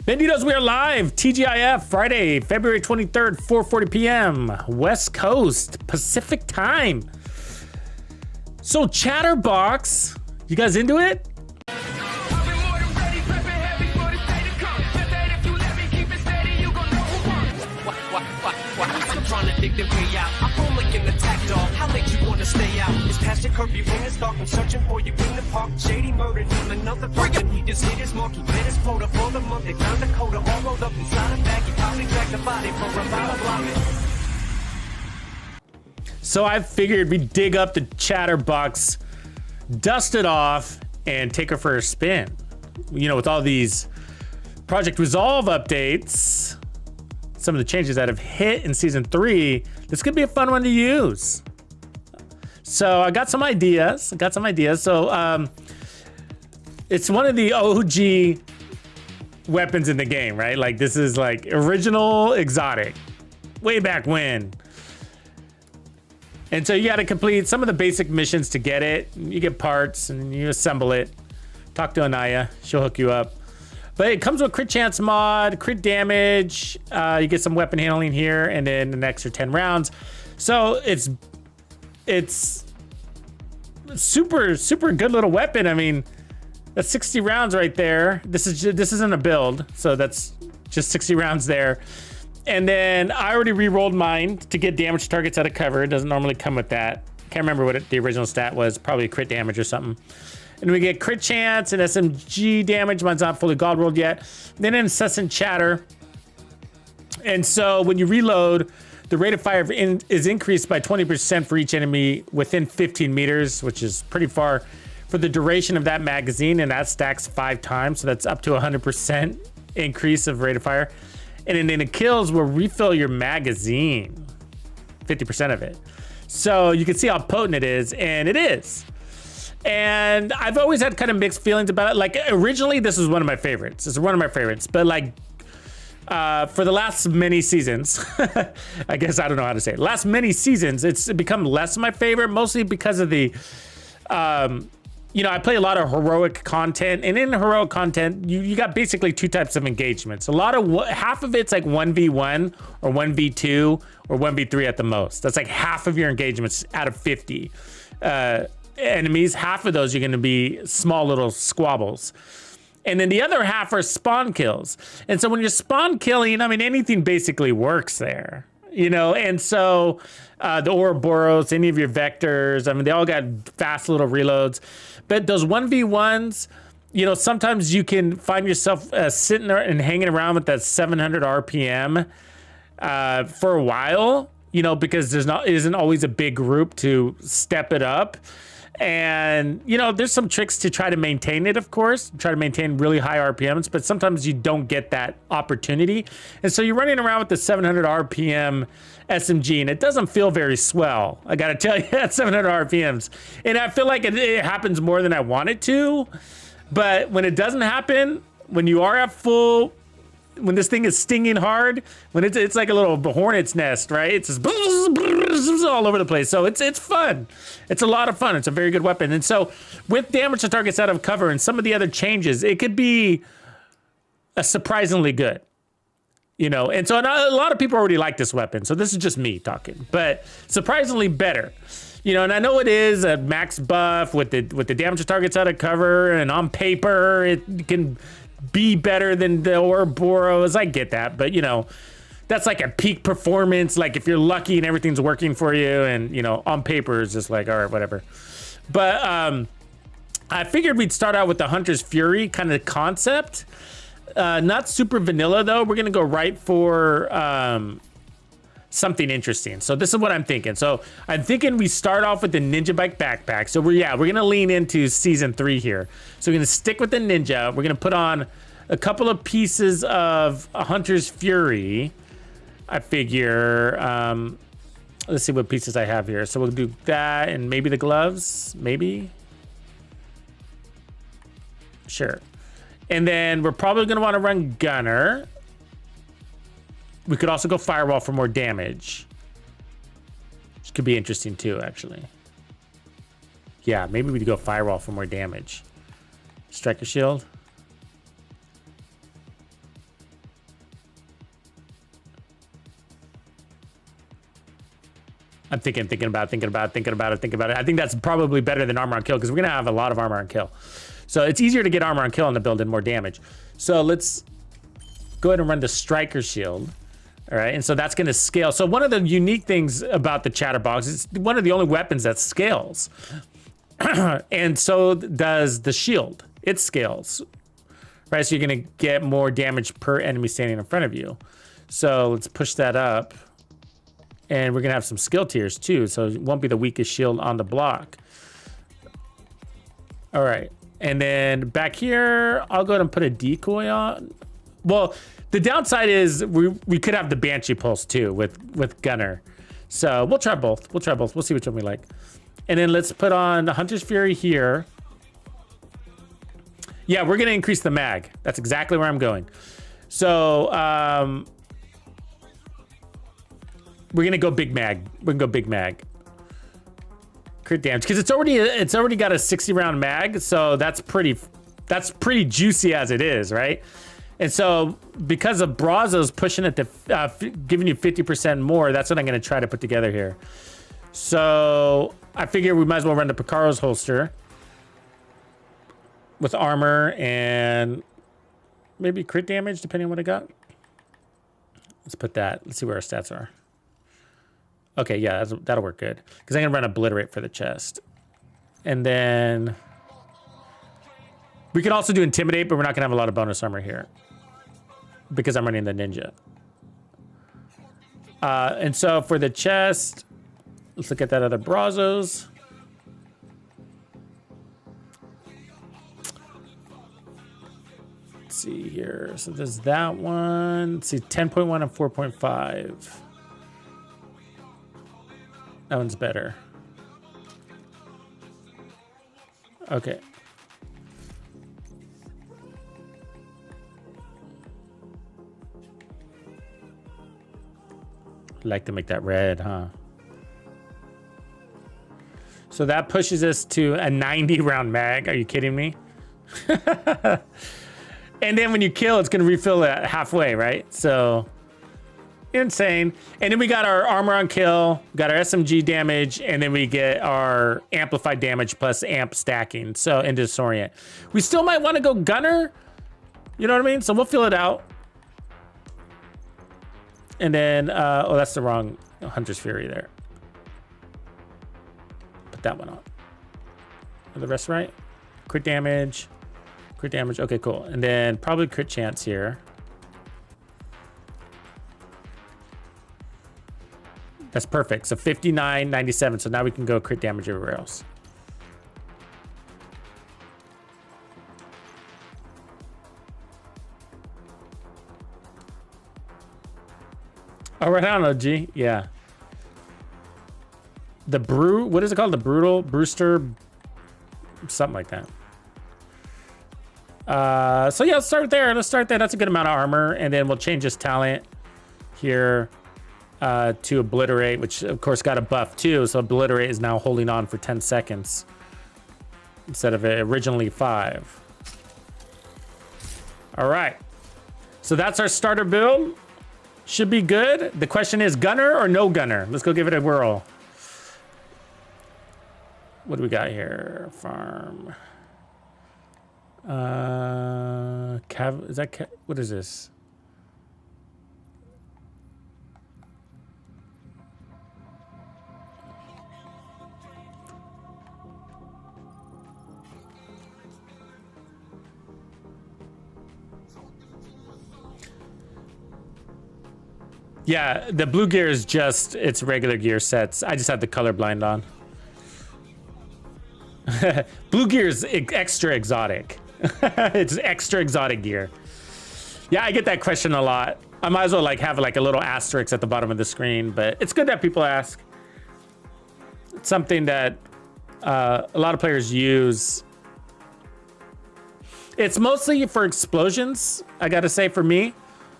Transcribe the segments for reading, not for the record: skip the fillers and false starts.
Bandidos, we are live. TGIF, Friday, February 23rd, 4:40 p.m. West Coast, Pacific time. So Chatterbox, you guys into it? Trying to dig the way out. I'm only in the attack, dog. How late you wanna stay out? It's past your curfew when it's dark. I'm searching for you in the park. Shady murdered him, another person. He just hit his mark. He met his quota for the month. They found the coda all rolled up inside a bag. He probably dragged the body for about a block. So I figured we'd dig up the Chatterbox, dust it off, and take her for a spin. You know, with all these Project Resolve updates, some of the changes that have hit in season 3, this could be a fun one to use. So I got some ideas. So it's one of the OG weapons in the game, right? Like this is like original exotic, way back when. And so you got to complete some of the basic missions to get it. You get parts and you assemble it. Talk to Anaya, she'll hook you up. But it comes with crit chance mod, crit damage. You get some weapon handling here, and then an extra 10 rounds. So it's super good little weapon. I mean, that's 60 rounds right there. This isn't a build, so that's just 60 rounds there. And then I already re-rolled mine to get damage targets out of cover. It doesn't normally come with that. Can't remember what the original stat was. Probably crit damage or something. And we get crit chance and SMG damage. Mine's not fully god rolled yet. Then incessant chatter. And so when you reload, the rate of fire is increased by 20% for each enemy within 15 meters, which is pretty far for the duration of that magazine. And that stacks 5 times. So that's up to 100% increase of rate of fire. And then the kills will refill your magazine, 50% of it. So you can see how potent it is, and it is. And I've always had kind of mixed feelings about it. Like originally, this was one of my favorites. It's one of my favorites, but like for the last many seasons, I guess I don't know how to say it. Last many seasons, it's become less my favorite, mostly because of the, you know, I play a lot of heroic content, and in heroic content, you got basically 2 types of engagements. Half of it's like 1v1 or 1v2 or 1v3 at the most. That's like half of your engagements out of 50. Enemies, half of those are going to be small little squabbles, and then the other half are spawn kills. And so when you're spawn killing, I mean, anything basically works there, you know. And so the Ouroboros, any of your vectors, I mean, they all got fast little reloads. But those 1v1s, you know, sometimes you can find yourself sitting there and hanging around with that 700 RPM for a while, you know, because isn't always a big group to step it up. And, you know, there's some tricks to try to maintain it, of course, try to maintain really high RPMs, but sometimes you don't get that opportunity. And so you're running around with the 700 RPM SMG, and it doesn't feel very swell. I got to tell you, at 700 RPMs. And I feel like it happens more than I want it to. But when it doesn't happen, when you are at full, when this thing is stinging hard, when it's like a little hornet's nest, right? It's just all over the place. So it's fun. It's a lot of fun. It's a very good weapon. And so with damage to targets out of cover and some of the other changes, it could be a surprisingly good, you know. And so a lot of people already like this weapon. So this is just me talking, but surprisingly better. You know, and I know it is a max buff with the damage to targets out of cover, and on paper it can be better than the Ouroboros. I get that, but you know, that's like a peak performance. Like if you're lucky and everything's working for you, and you know, on paper it's just like, all right, whatever. But I figured we'd start out with the Hunter's Fury kind of concept. Not super vanilla though. We're gonna go right for something interesting. So this is what I'm thinking. So I'm thinking we start off with the Ninja Bike backpack. So we're gonna lean into season 3 here. So we're gonna stick with the Ninja. We're gonna put on a couple of pieces of a Hunter's Fury. I figure, let's see what pieces I have here. So we'll do that and maybe the gloves, maybe. Sure. And then we're probably gonna wanna run Gunner. We could also go Firewall for more damage, which could be interesting too, actually. Yeah, maybe we'd go Firewall for more damage. Striker Shield. I'm thinking about it. I think that's probably better than armor on kill because we're gonna have a lot of armor on kill. So it's easier to get armor on kill on the build and more damage. So let's go ahead and run the striker shield. All right, and so that's gonna scale. So one of the unique things about the Chatterbox is it's one of the only weapons that scales. And so does the shield. It scales, right? So you're gonna get more damage per enemy standing in front of you. So let's push that up. And we're gonna have some skill tiers too, so it won't be the weakest shield on the block. All right, and then back here, I'll go ahead and put a decoy on. Well, the downside is we could have the Banshee Pulse too with Gunner. So we'll try both. We'll see which one we like. And then let's put on the Hunter's Fury here. Yeah, we're gonna increase the mag. That's exactly where I'm going. So we're gonna go big mag. We're gonna go big mag. Crit damage because it's already got a 60 round mag, so that's pretty juicy as it is, right? And so because of Brazos pushing it to giving you 50% more, that's what I'm gonna try to put together here. So I figure we might as well run the Picaro's holster with armor and maybe crit damage depending on what I got. Let's put that. Let's see where our stats are. Okay, yeah, that'll work good. Because I'm going to run Obliterate for the chest. And then we can also do Intimidate, but we're not going to have a lot of bonus armor here. Because I'm running the Ninja. And so for the chest, let's look at that other Brazos. Let's see here. So there's that one. Let's see, 10.1 and 4.5. That one's better. Okay. Like to make that red, huh? So that pushes us to a 90 round mag. Are you kidding me? And then when you kill, it's gonna refill it halfway, right? So insane. And then we got our armor on kill, got our SMG damage, and then we get our amplified damage plus amp stacking. So in disorient, we still might want to go gunner. You know what I mean? So we'll fill it out. And then, oh, that's the wrong Hunter's Fury there. Put that one on. Are the rest right? Crit damage. Crit damage. Okay, cool. And then probably crit chance here. That's perfect. So 59, 97. So now we can go crit damage everywhere else. Oh, right on, OG. Yeah. The what is it called? The Brewster, something like that. So yeah, let's start there. Let's start there. That's a good amount of armor. And then we'll change his talent here to Obliterate, which of course got a buff too. So Obliterate is now holding on for 10 seconds instead of originally 5. All right. So that's our starter build. Should be good. The question is gunner or no gunner? Let's go give it a whirl. What do we got here? Farm. Is that what is this? Yeah, the blue gear is just its regular gear sets. I just have the color blind on. Blue gear is extra exotic. It's extra exotic gear. Yeah, I get that question a lot. I might as well have a little asterisk at the bottom of the screen, but it's good that people ask. It's something that a lot of players use. It's mostly for explosions, I gotta say, for me.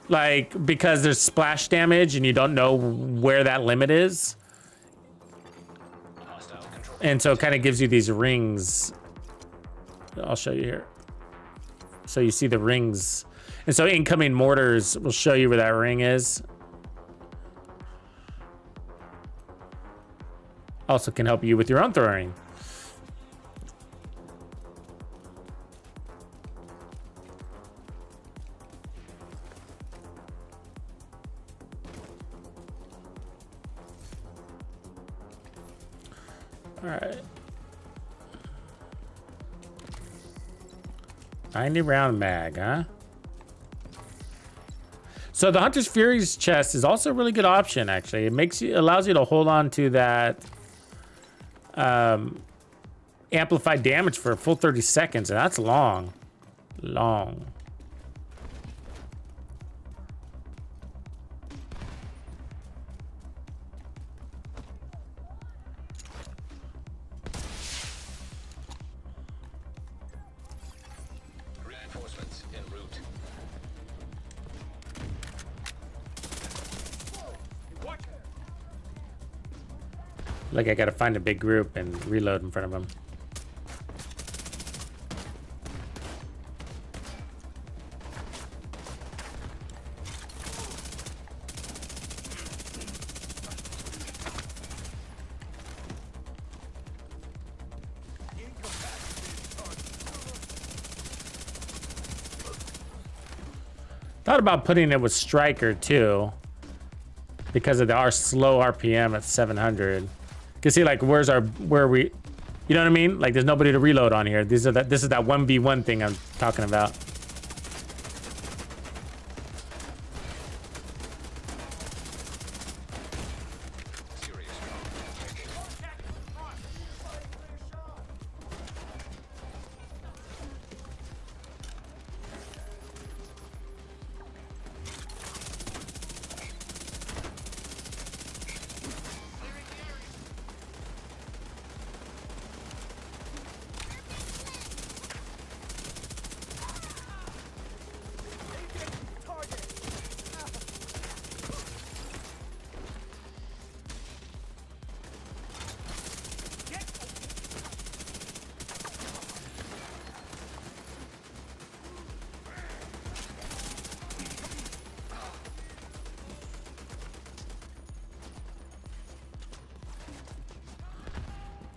Because there's splash damage and you don't know where that limit is. And so it kind of gives you these rings. I'll show you here. So you see the rings. And so incoming mortars will show you where that ring is. also can help you with your own throwing. All right. 90 round mag, huh? So the Hunter's Fury's chest is also a really good option, actually. Allows you to hold on to that amplified damage for a full 30 seconds, and that's long. Long. Reinforcements en route. Like I gotta find a big group and reload in front of them. Thought about putting it with Striker too, because of our slow RPM at 700. You see, like, where we, you know what I mean? Like, there's nobody to reload on here. This is that 1v1 thing I'm talking about.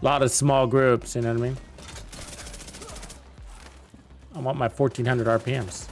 A lot of small groups, you know what I mean? I want my 1400 RPMs.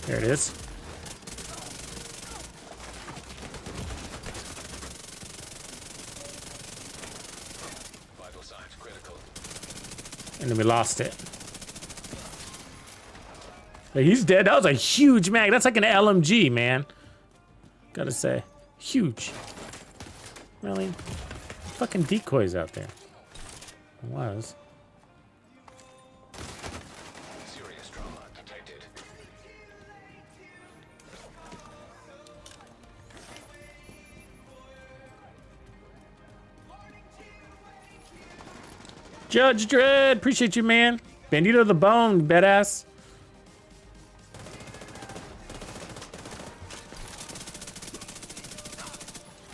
There it is. Vital signs critical. And then we lost it. Like, he's dead. That was a huge mag. That's like an LMG, man. Gotta say. Huge. Really? Fucking decoys out there. It was. Serious trauma detected. Judge Dredd, appreciate you, man. Bandito the Bone, badass.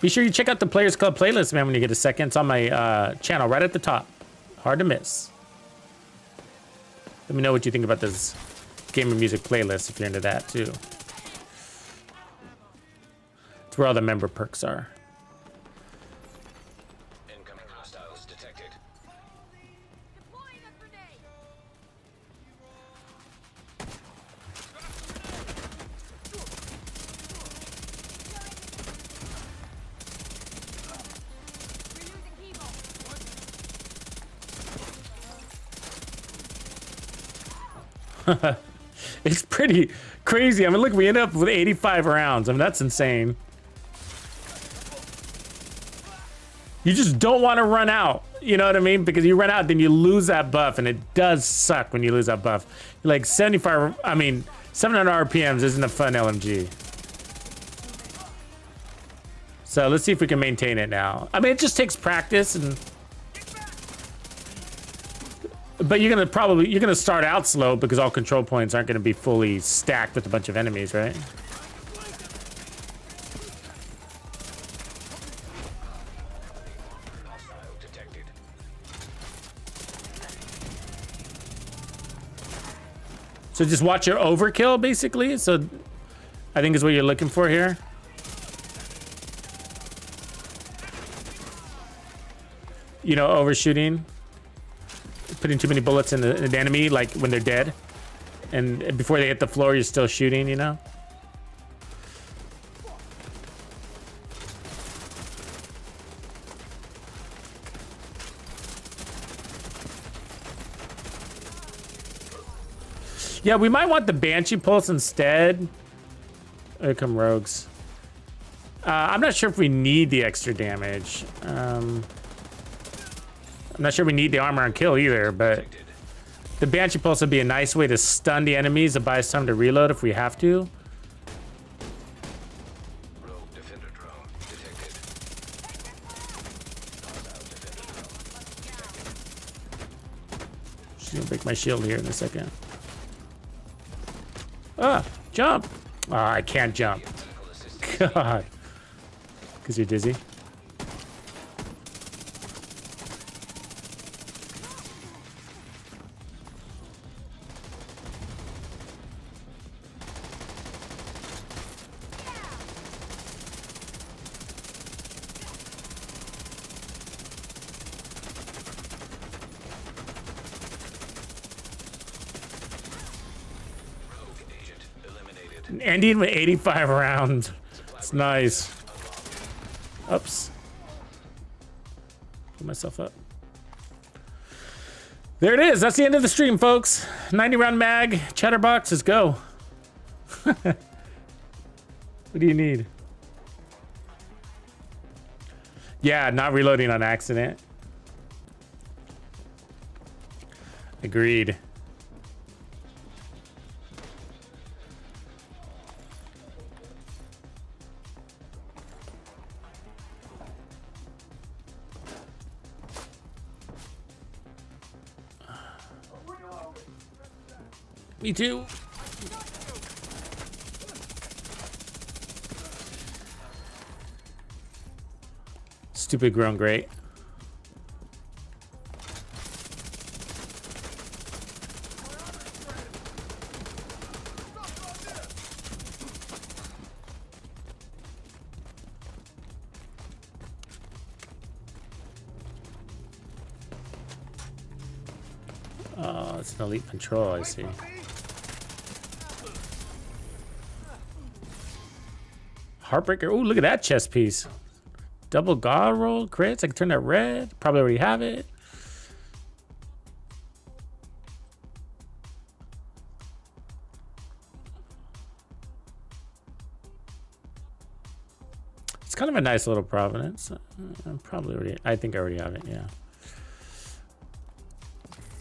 Be sure you check out the Players Club playlist, man, when you get a second. It's on my channel right at the top. Hard to miss. Let me know what you think about this gamer music playlist if you're into that, too. It's where all the member perks are. Incoming hostiles detected. It's pretty crazy. I mean, look, we end up with 85 rounds. I mean, that's insane. You just don't want to run out. You know what I mean? Because you run out, then you lose that buff, and it does suck when you lose that buff. Like 75, I mean, 700 RPMs isn't a fun LMG. So let's see if we can maintain it now. I mean, it just takes practice, and But you're gonna start out slow because all control points aren't gonna be fully stacked with a bunch of enemies, right? Hostile detected. So just watch your overkill, basically. So I think is what you're looking for here. You know, overshooting. Putting too many bullets in the enemy, like when they're dead. And before they hit the floor, you're still shooting, you know? Yeah, we might want the Banshee Pulse instead. There come rogues. I'm not sure if we need the extra damage. I'm not sure we need the armor on kill either, but the Banshee Pulse would be a nice way to stun the enemies to buy us time to reload if we have to. Rogue defender drone detected. Hostile defender drone detected. She's gonna break my shield here in a second. Ah, jump! Oh, I can't jump. Medical assistance. God. Because you're dizzy. Rogue agent eliminated. Ending with 85 rounds. It's nice. Oops. Put myself up. There it is. That's the end of the stream, folks. 90 round mag. Chatterbox. Let's go. What do you need? Yeah, not reloading on accident. Agreed. Me too. Stupid grown great. Oh, it's an elite control, I see. Heartbreaker. Oh, look at that chest piece. Double god roll crits. I can turn that red. Probably already have it. It's kind of a nice little Providence. Probably already. I think I already have it. Yeah.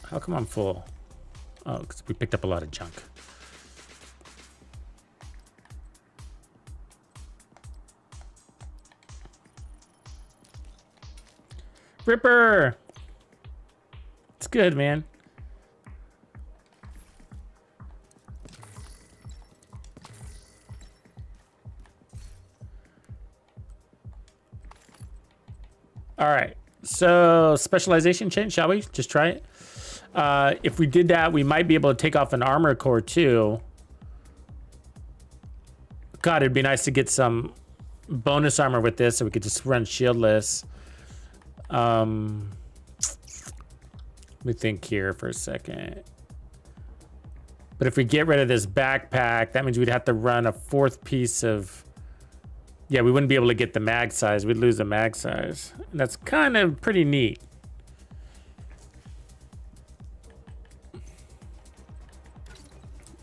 How come I'm full? Oh, because we picked up a lot of junk. Ripper! It's good, man. All right, so specialization change, shall we? Just try it. If we did that, we might be able to take off an armor core too. God, it'd be nice to get some bonus armor with this so we could just run shieldless. Let me think here for a second. But if we get rid of this backpack, that means we'd have to run a fourth piece of... Yeah, we wouldn't be able to get the mag size. We'd lose the mag size. And that's kind of pretty neat.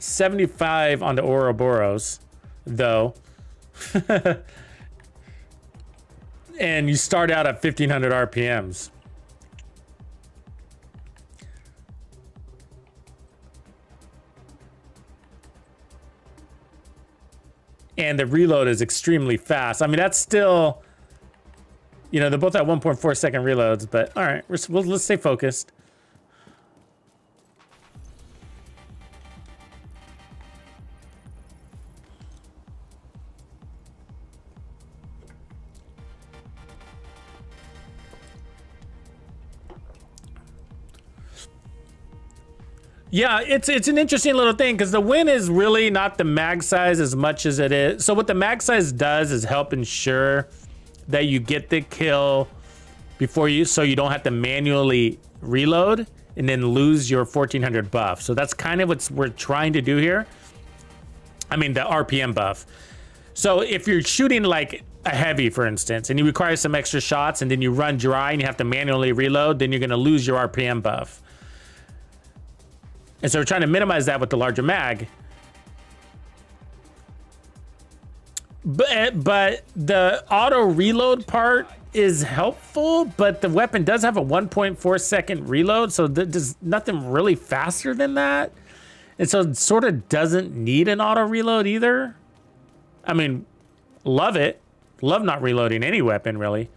$75 on the Ouroboros, though. And you start out at 1500 RPMs. And the reload is extremely fast. I mean, that's still, you know, they're both at 1.4 second reloads, but all right, let's stay focused. Yeah, it's an interesting little thing because the win is really not the mag size as much as it is. So what the mag size does is help ensure that you get the kill before you, so you don't have to manually reload and then lose your 1400 buff. So that's kind of what we're trying to do here. I mean, the RPM buff. So if you're shooting like a heavy, for instance, and you require some extra shots and then you run dry and you have to manually reload, then you're gonna lose your RPM buff. And so we're trying to minimize that with the larger mag. But the auto reload part is helpful, but the weapon does have a 1.4 second reload, so there's nothing really faster than that. And so it sort of doesn't need an auto reload either. I mean, love it. Love not reloading any weapon, really.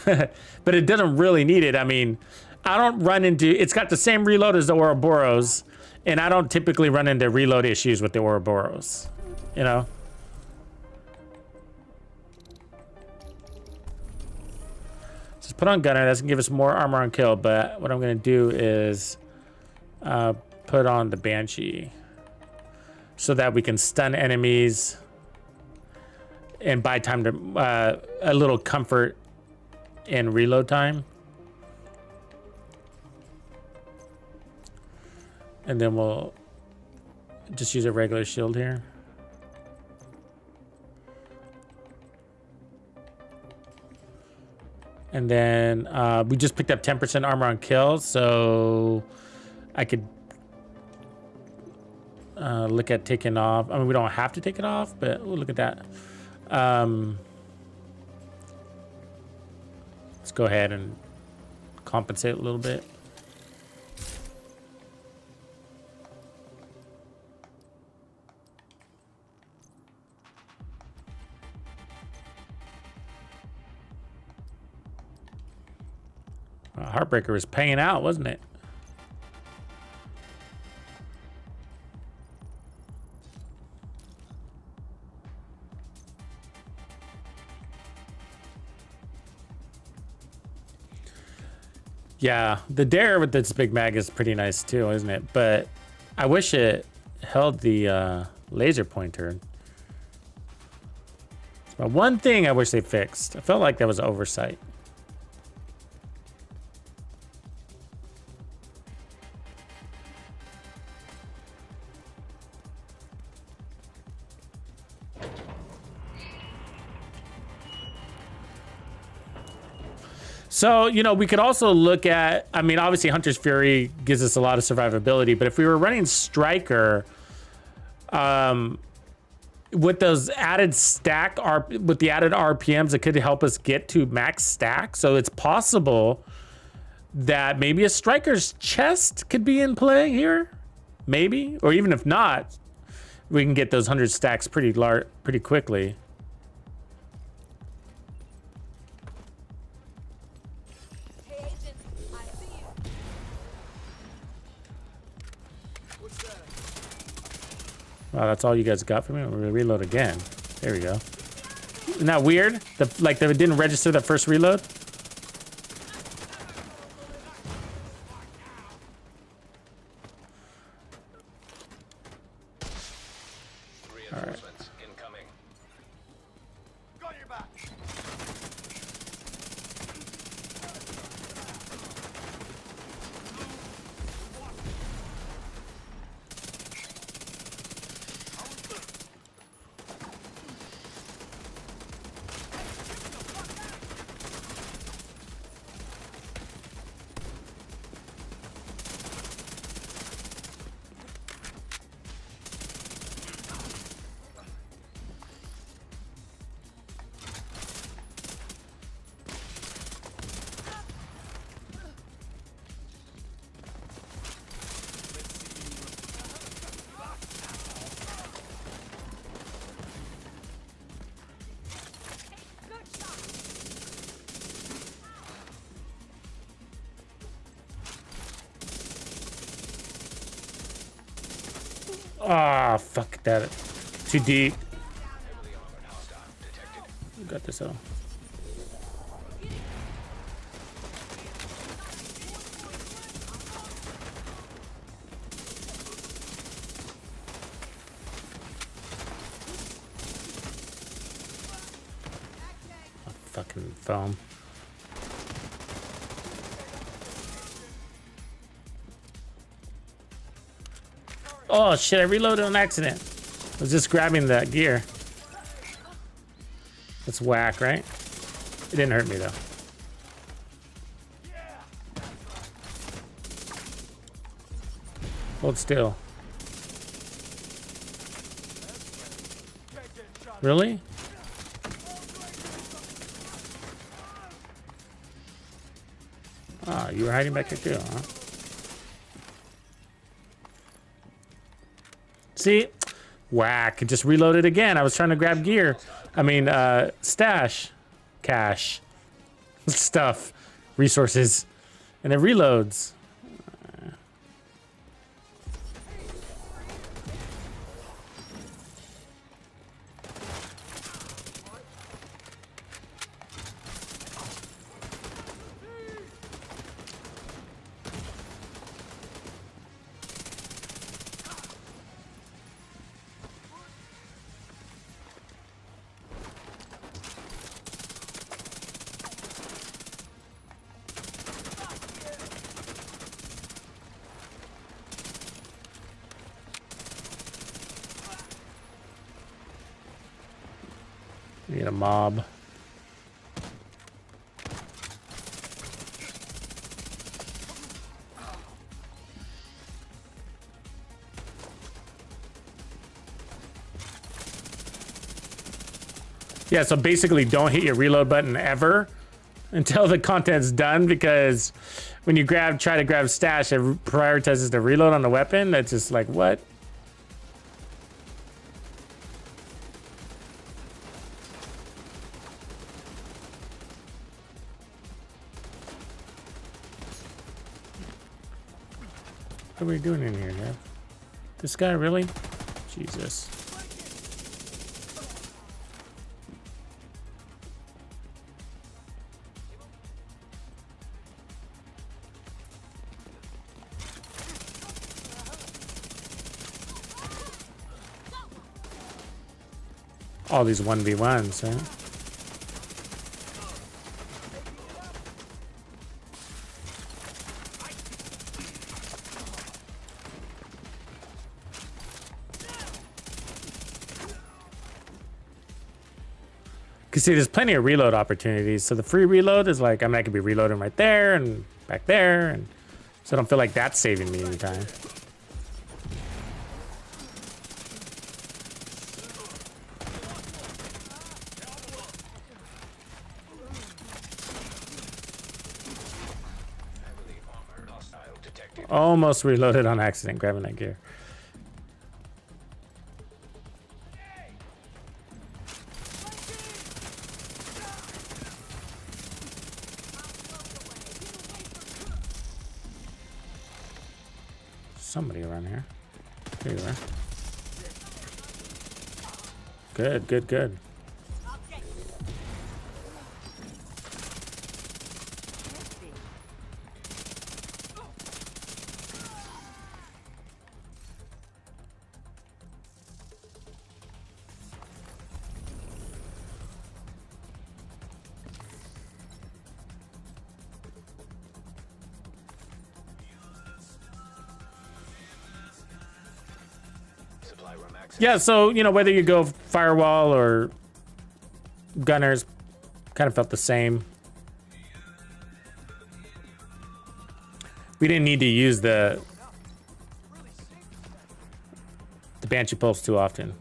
But it doesn't really need it. I mean, I don't run into... It's got the same reload as the Ouroboros, and I don't typically run into reload issues with the Ouroboros, you know? Just put on Gunner. That's gonna give us more armor on kill, but what I'm gonna do is put on the Banshee so that we can stun enemies and buy time to a little comfort in reload time. And then we'll just use a regular shield here. And then we just picked up 10% armor on kill, so I could look at taking off. I mean, we don't have to take it off, but we'll look at that. Let's go ahead and compensate a little bit. Heartbreaker was paying out, wasn't it? Yeah, the dare with this big mag is pretty nice too, isn't it? But I wish it held the laser pointer. But one thing I wish they fixed. I felt like that was an oversight. So, you know, we could also look at, I mean, obviously Hunter's Fury gives us a lot of survivability, but if we were running Striker, with those added with the added RPMs, it could help us get to max stack. So it's possible that maybe a Striker's chest could be in play here, maybe, or even if not, we can get those 100 stacks pretty quickly. Wow, that's all you guys got for me? We'll reload again. There we go. Isn't that weird? Like they didn't register the first reload? Reinforcements incoming. Got your back. Ah, fuck that. Too deep. Heavily armored hostile detected. Got this out. fucking foam. Oh shit, I reloaded on accident. I was just grabbing the gear. That's whack, right? It didn't hurt me though. Hold still. Really? Oh, you were hiding back here too, huh? See? Whack. It just reloaded again. I was trying to grab gear. I mean, stash. Cash. Stuff. Resources. And it reloads. Need a mob. Yeah, so basically don't hit your reload button ever until the content's done, because when you try to grab stash, it prioritizes the reload on the weapon. That's just like, what? What are we doing in here, man? This guy, really? Jesus. All these 1v1s, huh? Cause see, there's plenty of reload opportunities. So the free reload is like, I mean, I could be reloading right there and back there, and so I don't feel like that's saving me any time. Almost reloaded on accident, grabbing that gear. Somebody around here. There you are. Good, good, good. Yeah, so, you know, whether you go firewall or gunners, kind of felt the same. We didn't need to use the Banshee Pulse too often.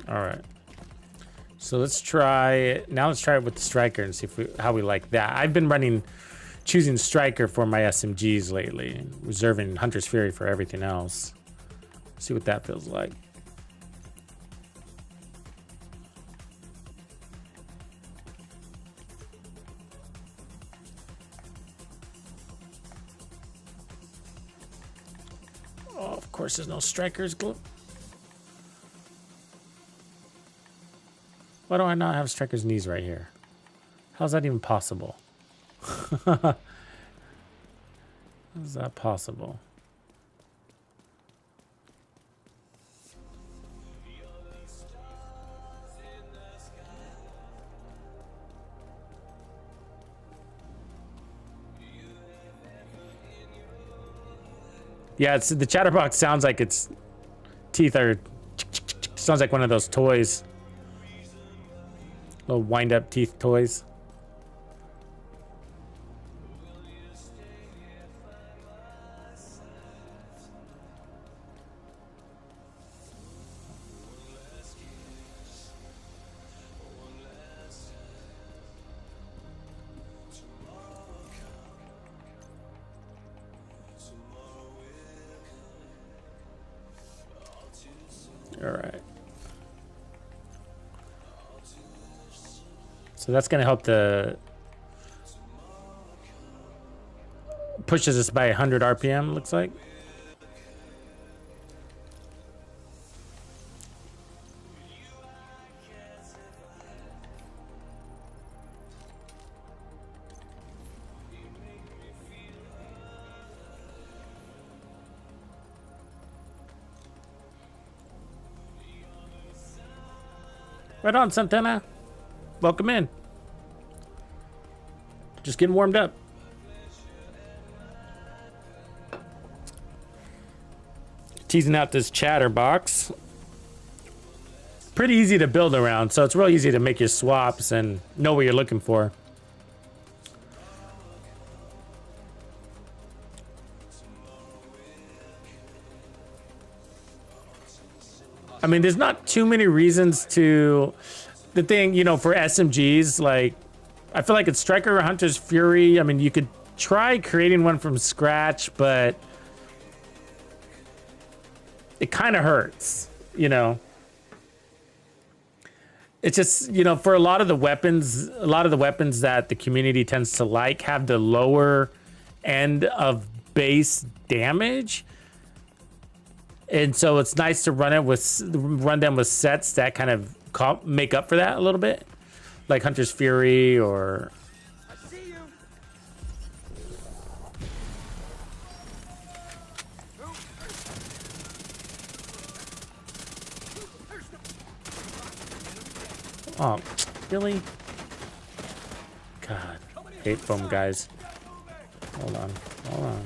All right. So let's try it. Now let's try it with the striker and see if how we like that. I've been running choosing Striker for my SMGs lately, and reserving Hunter's Fury for everything else. See what that feels like. Oh, of course, there's no Strikers. Why do I not have Striker's knees right here? How's that even possible? How is that possible? Yeah, it's the Chatterbox sounds like its teeth are sounds like one of those toys. Little wind-up teeth toys. All right. So that's going to help the pushes us by 100 RPM, looks like. Right on, Santana. Welcome in. Just getting warmed up. Teasing out this Chatterbox. Pretty easy to build around, so it's real easy to make your swaps and know what you're looking for. I mean, there's not too many reasons to... The thing, you know, for SMGs, like, I feel like it's Striker or Hunter's Fury. I mean, you could try creating one from scratch, but it kind of hurts, you know. It's just, you know, for a lot of the weapons that the community tends to like have the lower end of base damage. And so it's nice to run them with sets that kind of make up for that a little bit, like Hunter's Fury or. I see you. Oh, really? God, hate foam guys. Hold on, hold on.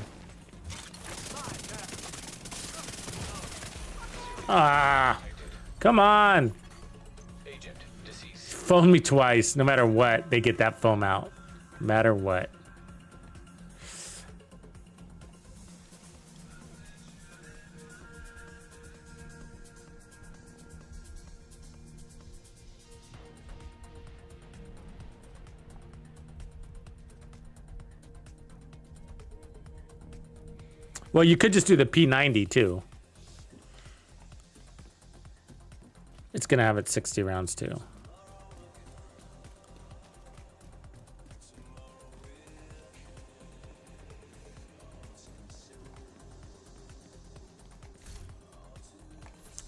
Ah, come on. Agent deceased. Foam me twice. No matter what, they get that foam out. No matter what. Well, you could just do the P90 too. It's gonna have its 60 rounds too.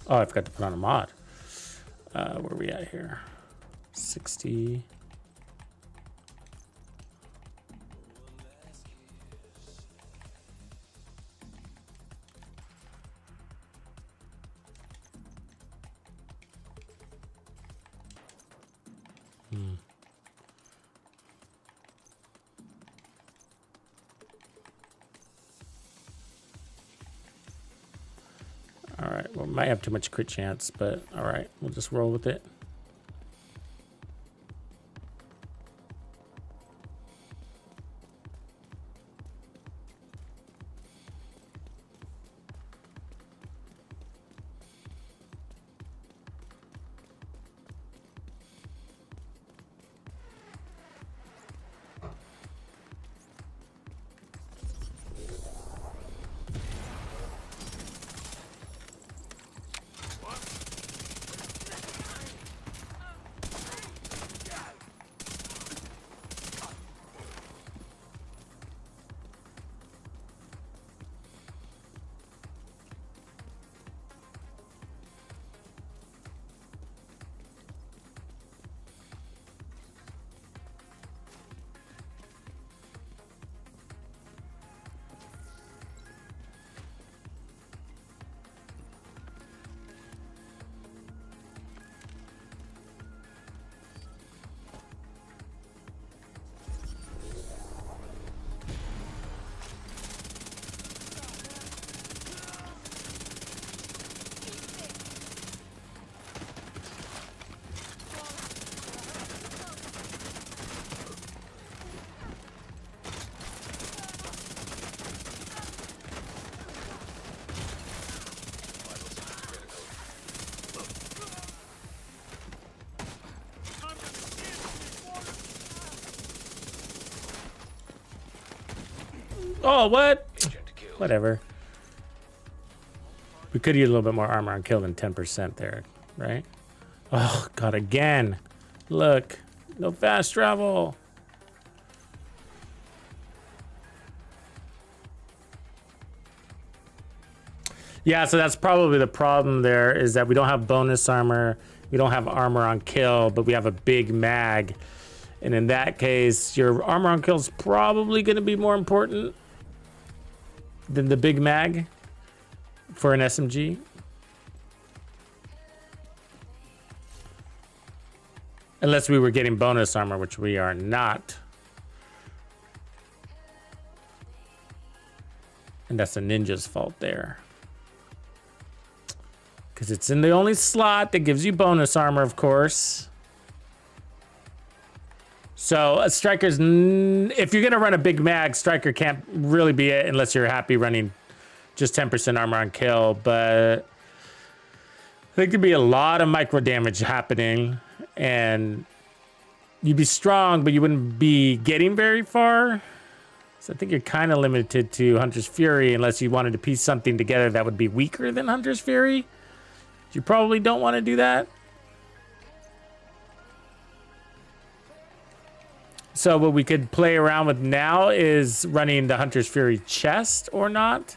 Oh, I forgot to put on a mod. Where are we at here? 60. All right, well, might have too much crit chance, but all right, we'll just roll with it. Oh, what? Agent killed. Whatever. We could use a little bit more armor on kill than 10% there, right? Oh, God, again. Look. No fast travel. Yeah, so that's probably the problem there, is that we don't have bonus armor. We don't have armor on kill, but we have a big mag. And in that case, your armor on kill is probably going to be more important than the big mag for an SMG. Unless we were getting bonus armor, which we are not. And that's a ninja's fault there. Because it's in the only slot that gives you bonus armor, of course. So a striker's, if you're gonna run a big mag, striker can't really be it unless you're happy running just 10% armor on kill. But I think there'd be a lot of micro damage happening, and you'd be strong, but you wouldn't be getting very far. So I think you're kind of limited to Hunter's Fury unless you wanted to piece something together that would be weaker than Hunter's Fury. You probably don't want to do that. So what we could play around with now is running the Hunter's Fury chest or not,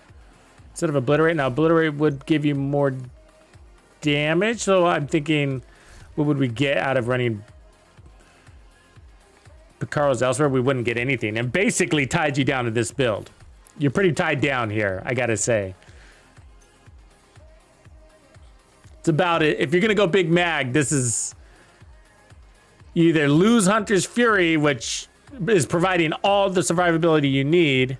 instead of Obliterate. Now Obliterate would give you more damage, so I'm thinking, what would we get out of running Picaro's elsewhere? We wouldn't get anything, and basically tied you down to this build. You're pretty tied down here, I gotta say. It's about it. If you're gonna go big mag, this is, you either lose Hunter's Fury, which is providing all the survivability you need,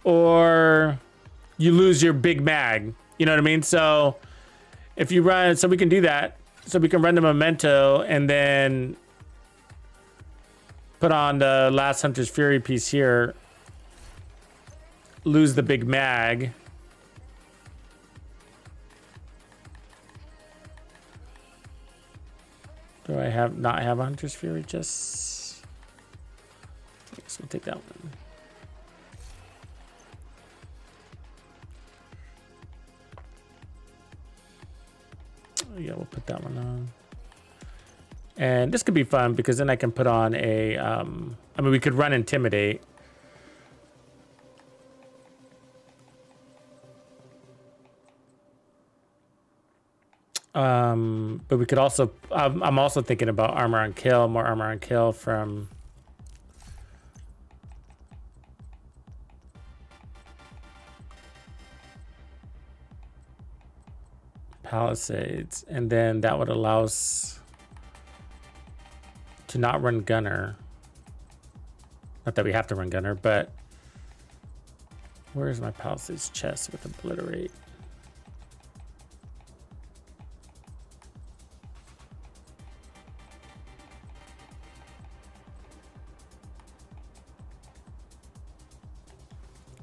or you lose your big mag. You know what I mean? So if you run, so we can do that. So we can run the Memento and then put on the last Hunter's Fury piece here, lose the big mag. Do I not have a Hunter's Fury? Just, I guess we'll take that one. Oh, yeah, we'll put that one on. And this could be fun because then I can put on a, I mean, we could run Intimidate. But we could also, I'm also thinking about armor on kill, more armor on kill from Palisades, and then that would allow us to not run Gunner. Not that we have to run Gunner, but where's my Palisades chest with Obliterate?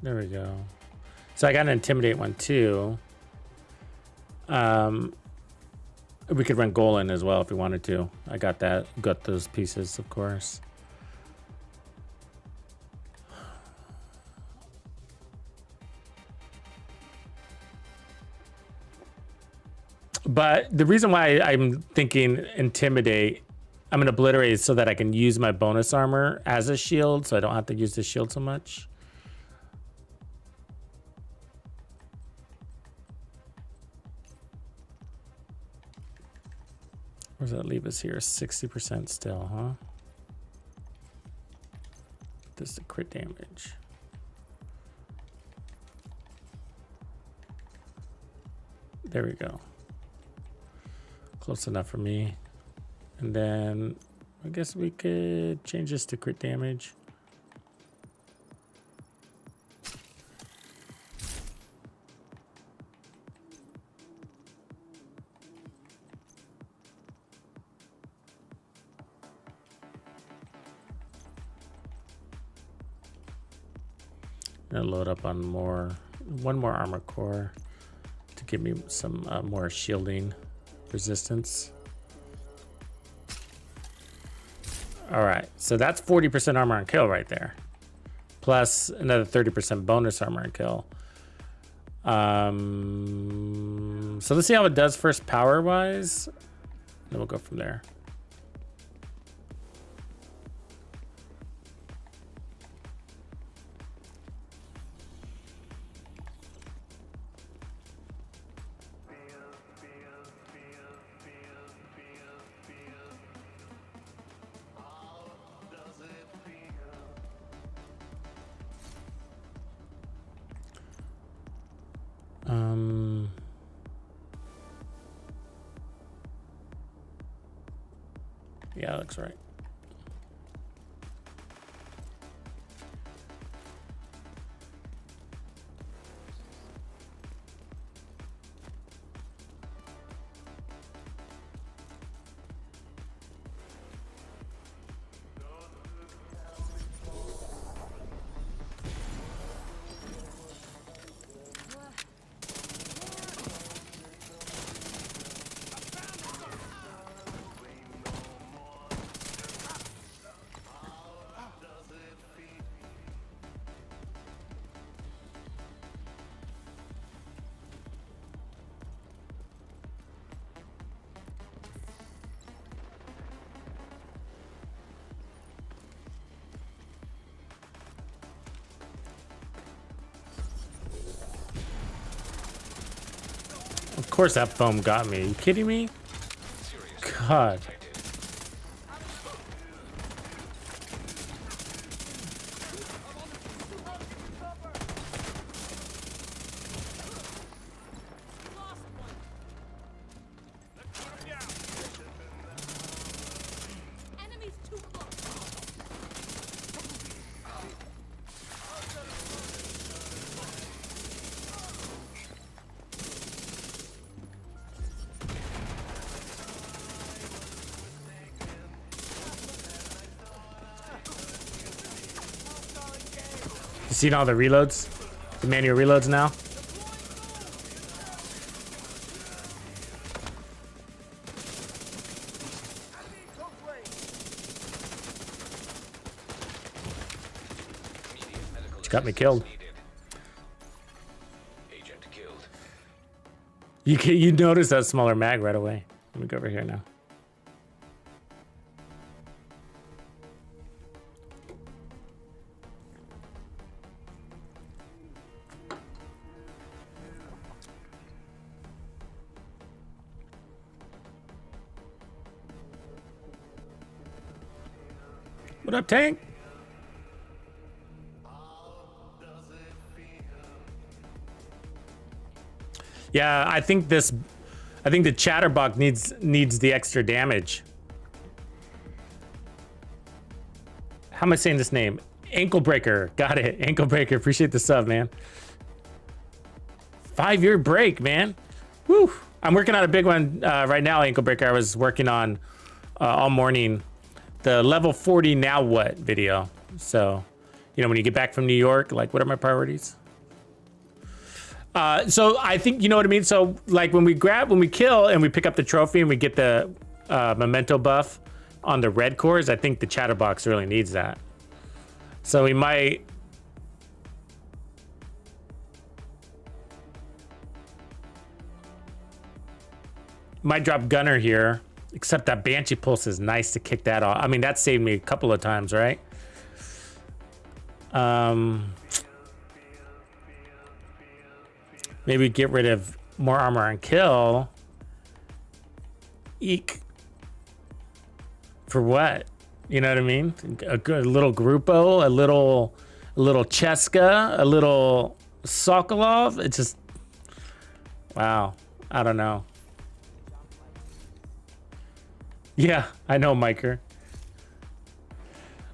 There we go. So I got an Intimidate one too. We could run Golan as well if we wanted to. I got that. Got those pieces, of course. But the reason why I'm thinking Intimidate, I'm going to Obliterate so that I can use my bonus armor as a shield, so I don't have to use the shield so much. Where does that leave us here? 60% still, huh? This is the crit damage. There we go. Close enough for me. And then I guess we could change this to crit damage. Gonna load up on one more armor core to give me some more shielding resistance. All right, so that's 40% armor and kill right there. Plus another 30% bonus armor and kill. So let's see how it does first power-wise. Then we'll go from there. Yeah, that looks right. Of course that foam got me. Are you kidding me? God. You seen all the reloads? The manual reloads now? She got me killed. Agent killed. You notice that smaller mag right away. Let me go over here now. What up, Tank? Yeah, I think the Chatterbox needs the extra damage. How am I saying this name? Ankle Breaker. Got it. Ankle Breaker. Appreciate the sub, man. 5-year break, man. Woo. I'm working on a big one right now, Ankle Breaker. I was working on all morning. The level 40 now what video. So, you know, when you get back from New York, like, what are my priorities? So I think, you know what I mean? So like when we kill and we pick up the trophy and we get the memento buff on the red cores, I think the Chatterbox really needs that. So we might drop Gunner here. Except that Banshee Pulse is nice to kick that off. I mean, that saved me a couple of times, right? Maybe get rid of more armor and kill. Eek. For what? You know what I mean? A little Grupo, a little Cheska, a little Sokolov. It's just, wow. I don't know. Yeah, I know, Miker.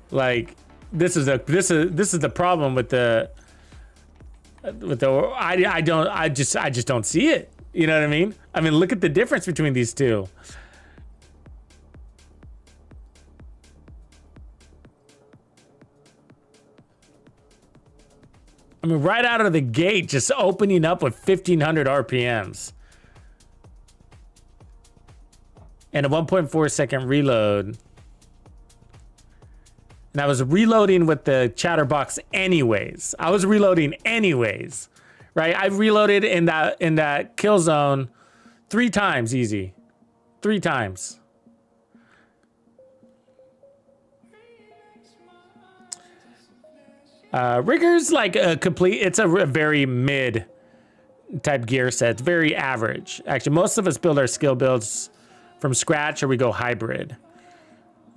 Like, this is the problem with the I just don't see it. You know what I mean? I mean, look at the difference between these two. I mean, right out of the gate, just opening up with 1500 RPMs. And a 1.4 second reload. And I was reloading with the Chatterbox anyways. I was reloading anyways, right? I reloaded in that kill zone 3 times easy. 3 times. Rigger's like a complete, it's a very mid type gear set. It's very average. Actually, most of us build our skill builds from scratch or we go hybrid.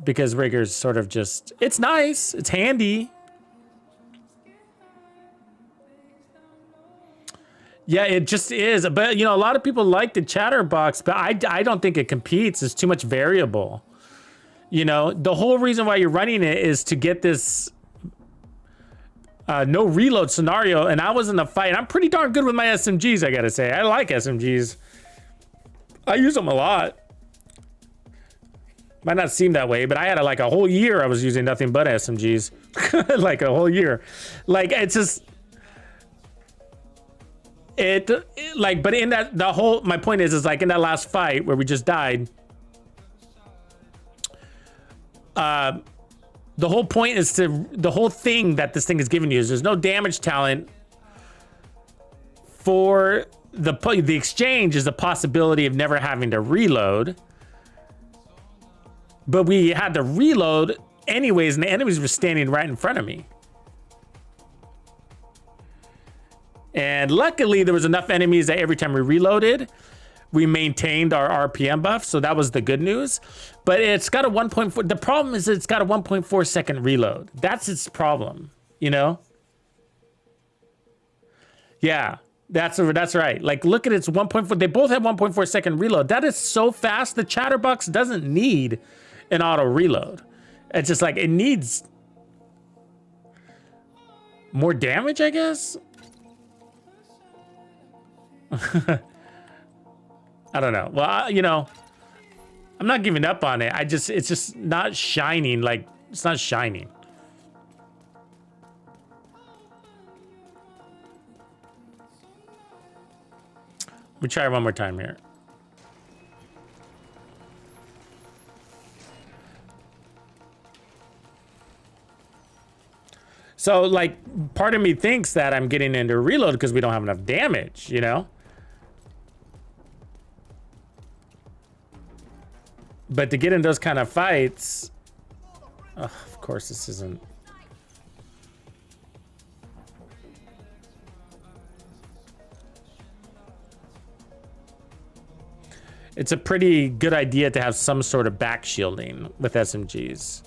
Because Rigger's sort of just, it's nice, it's handy. Yeah, it just is. But, you know, a lot of people like the Chatterbox, but I don't think it competes. It's too much variable. You know, the whole reason why you're running it is to get this no reload scenario. And I was in a fight. I'm pretty darn good with my SMGs, I gotta say. I like SMGs. I use them a lot. Might not seem that way, but I had like a whole year I was using nothing but SMGs. Like a whole year. Like, it's just... but in that, my point is like in that last fight where we just died, the whole point is the whole thing that this thing is giving you is there's no damage talent for the exchange is the possibility of never having to reload. But we had to reload anyways, and the enemies were standing right in front of me. And luckily, there was enough enemies that every time we reloaded, we maintained our RPM buff. So that was the good news. But it's got a 1.4. The problem is it's got a 1.4 second reload. That's its problem, you know? Yeah, that's right. Like, look at its 1.4. They both have 1.4 second reload. That is so fast. The Chatterbox doesn't need an auto reload. It's just like it needs more damage, I guess. I don't know. Well, you know, I'm not giving up on it. It's just not shining. Like, it's not shining. Let me try it one more time here. So, like, part of me thinks that I'm getting into reload because we don't have enough damage, you know? But to get in those kind of fights... Oh, of course, this isn't... It's a pretty good idea to have some sort of back shielding with SMGs.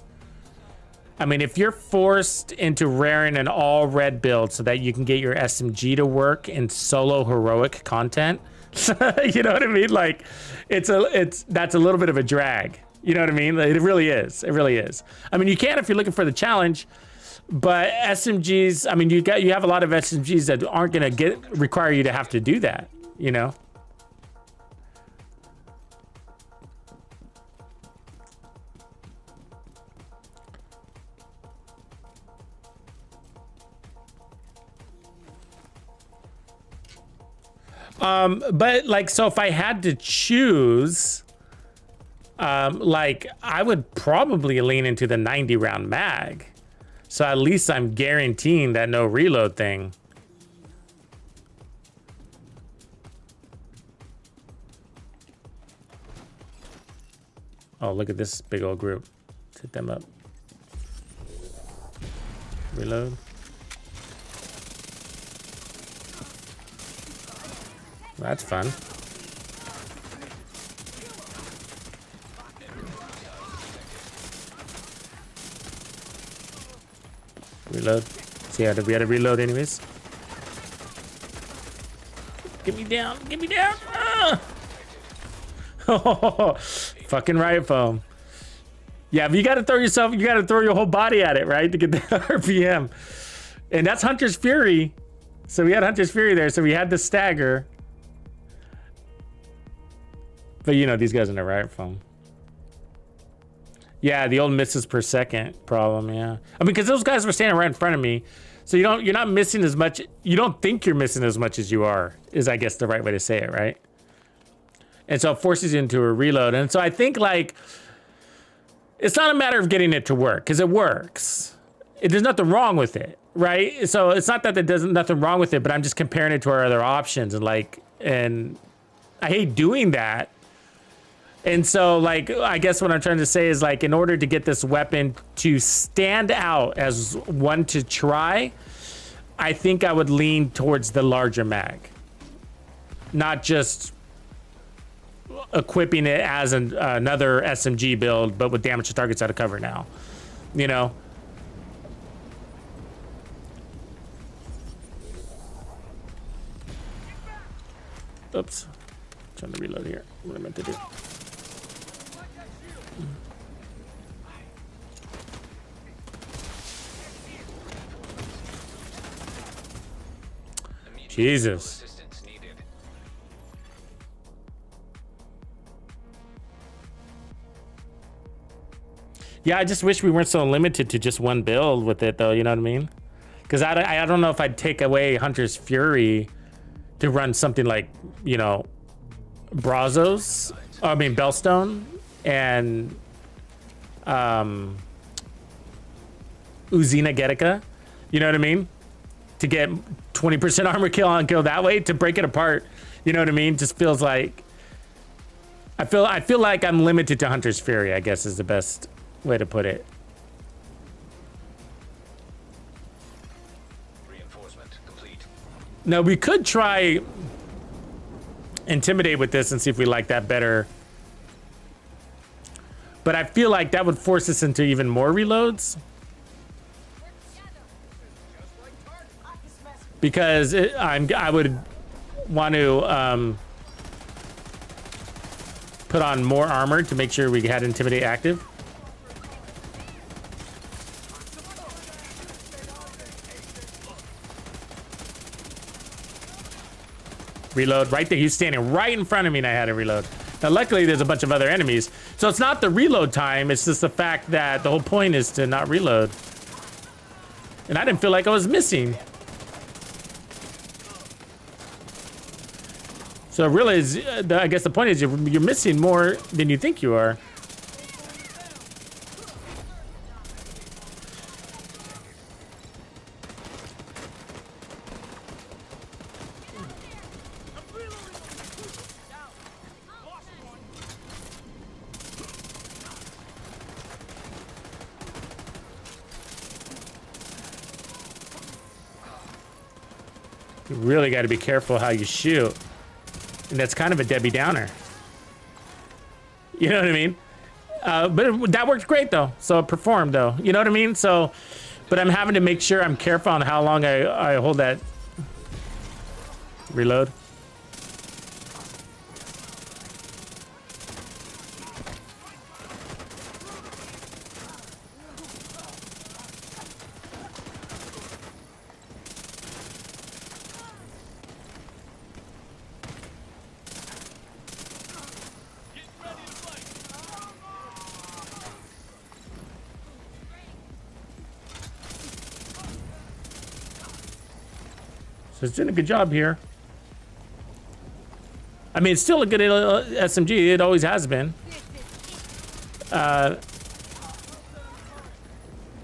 I mean, if you're forced into raring an all red build so that you can get your SMG to work in solo heroic content, you know what I mean? Like, that's a little bit of a drag. You know what I mean? It really is. It really is. I mean, you can if you're looking for the challenge, but SMGs. I mean, you have a lot of SMGs that aren't gonna require you to have to do that. You know. But like, so if I had to choose, like I would probably lean into the 90 round mag. So at least I'm guaranteeing that no reload thing. Oh, look at this big old group. Let's hit them up. Reload. That's fun. Reload. See how we had to reload anyways. Get me down. Get me down. Ah! Oh, fucking riot foam. Yeah, but you gotta throw your whole body at it, right? To get the RPM. And that's Hunter's Fury. So we had Hunter's Fury there, so we had to stagger. But you know, these guys are in the riot foam. Yeah, the old misses per second problem, yeah. I mean, because those guys were standing right in front of me. So you're not missing as much, you don't think you're missing as much as you are, is I guess the right way to say it, right? And so it forces you into a reload. And so I think like, It's not a matter of getting it to work, because it works. There's nothing wrong with it, right? So it's not that there's nothing wrong with it, but I'm just comparing it to our other options, and I hate doing that. And so, like, I guess what I'm trying to say is, like, in order to get this weapon to stand out as one to try, I think I would lean towards the larger mag. Not just equipping it as another SMG build, but with damage to targets out of cover now. You know? Oops. Trying to reload here. What I meant to do. Jesus. Assistance needed. Yeah, I just wish we weren't so limited to just one build with it, though. You know what I mean? Because I don't know if I'd take away Hunter's Fury to run something like, you know, Brazos. I mean, Bellstone and Uzina Getica. You know what I mean? To get 20% armor kill on kill that way, to break it apart. You know what I mean? Just feels like I feel like I'm limited to Hunter's Fury, I guess is the best way to put it. Reinforcement complete. Now we could try Intimidate with this and see if we like that better. But I feel like that would force us into even more reloads. Because I would want to put on more armor to make sure we had Intimidate active. Reload right there. He's standing right in front of me and I had to reload. Now, luckily, there's a bunch of other enemies. So it's not the reload time. It's just the fact that the whole point is to not reload. And I didn't feel like I was missing. So really, I guess the point is you're missing more than you think you are. You really got to be careful how you shoot. And that's kind of a Debbie Downer. You know what I mean? But that worked great though. So it performed though. You know what I mean? So, but I'm having to make sure I'm careful on how long I hold that reload. So it's doing a good job here. I mean, it's still a good SMG. It always has been. There's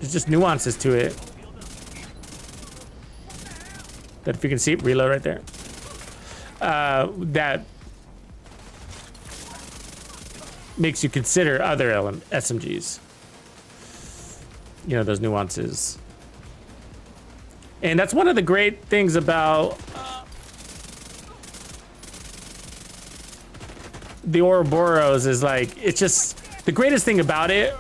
just nuances to it. That if you can see, reload right there. That makes you consider other SMGs. You know, those nuances. And that's one of the great things about the Ouroboros is like, it's just, the greatest thing about it,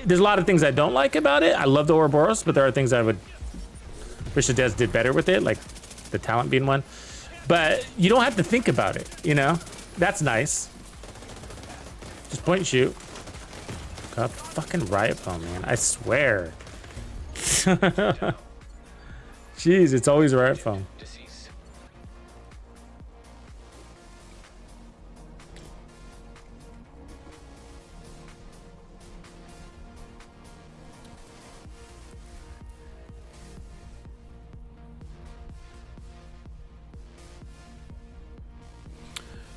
there's a lot of things I don't like about it. I love the Ouroboros, but there are things I would wish the devs did better with it, like the talent being one. But you don't have to think about it, you know? That's nice. Just point and shoot. God, fucking riot foam, man. I swear. Jeez, it's always riot foam. Deceased.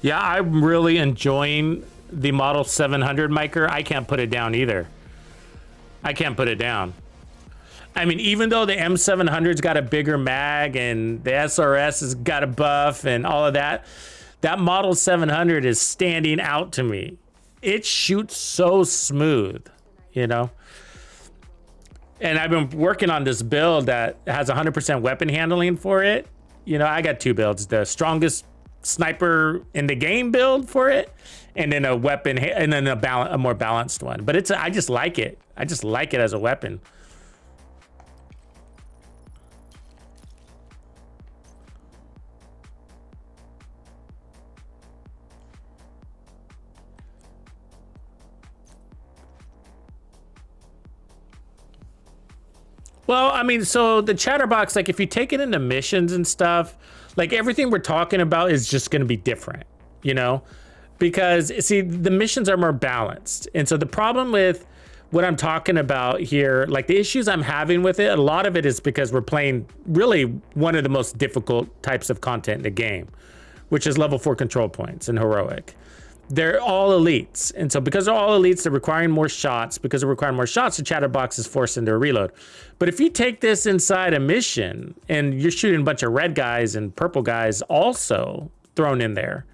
Yeah, I'm really enjoying the Model 700 micer. I can't put it down either. I can't put it down. I mean, even though the M700's got a bigger mag and the SRS has got a buff and all of that, that Model 700 is standing out to me. It shoots so smooth, you know? And I've been working on this build that has 100% weapon handling for it. You know, I got two builds, the strongest sniper in the game build for it, and then a weapon, and then a more balanced one. But I just like it. I just like it as a weapon. Well, I mean, so the Chatterbox, like if you take it into missions and stuff, like everything we're talking about is just going to be different, you know? Because see, the missions are more balanced. And so the problem with what I'm talking about here, like the issues I'm having with it, a lot of it is because we're playing really one of the most difficult types of content in the game, which is level 4 control points and heroic. They're all elites. And so because they're all elites, they're requiring more shots. Because they're requiring more shots, the Chatterbox is forced into a reload. But if you take this inside a mission and you're shooting a bunch of red guys and purple guys also thrown in there,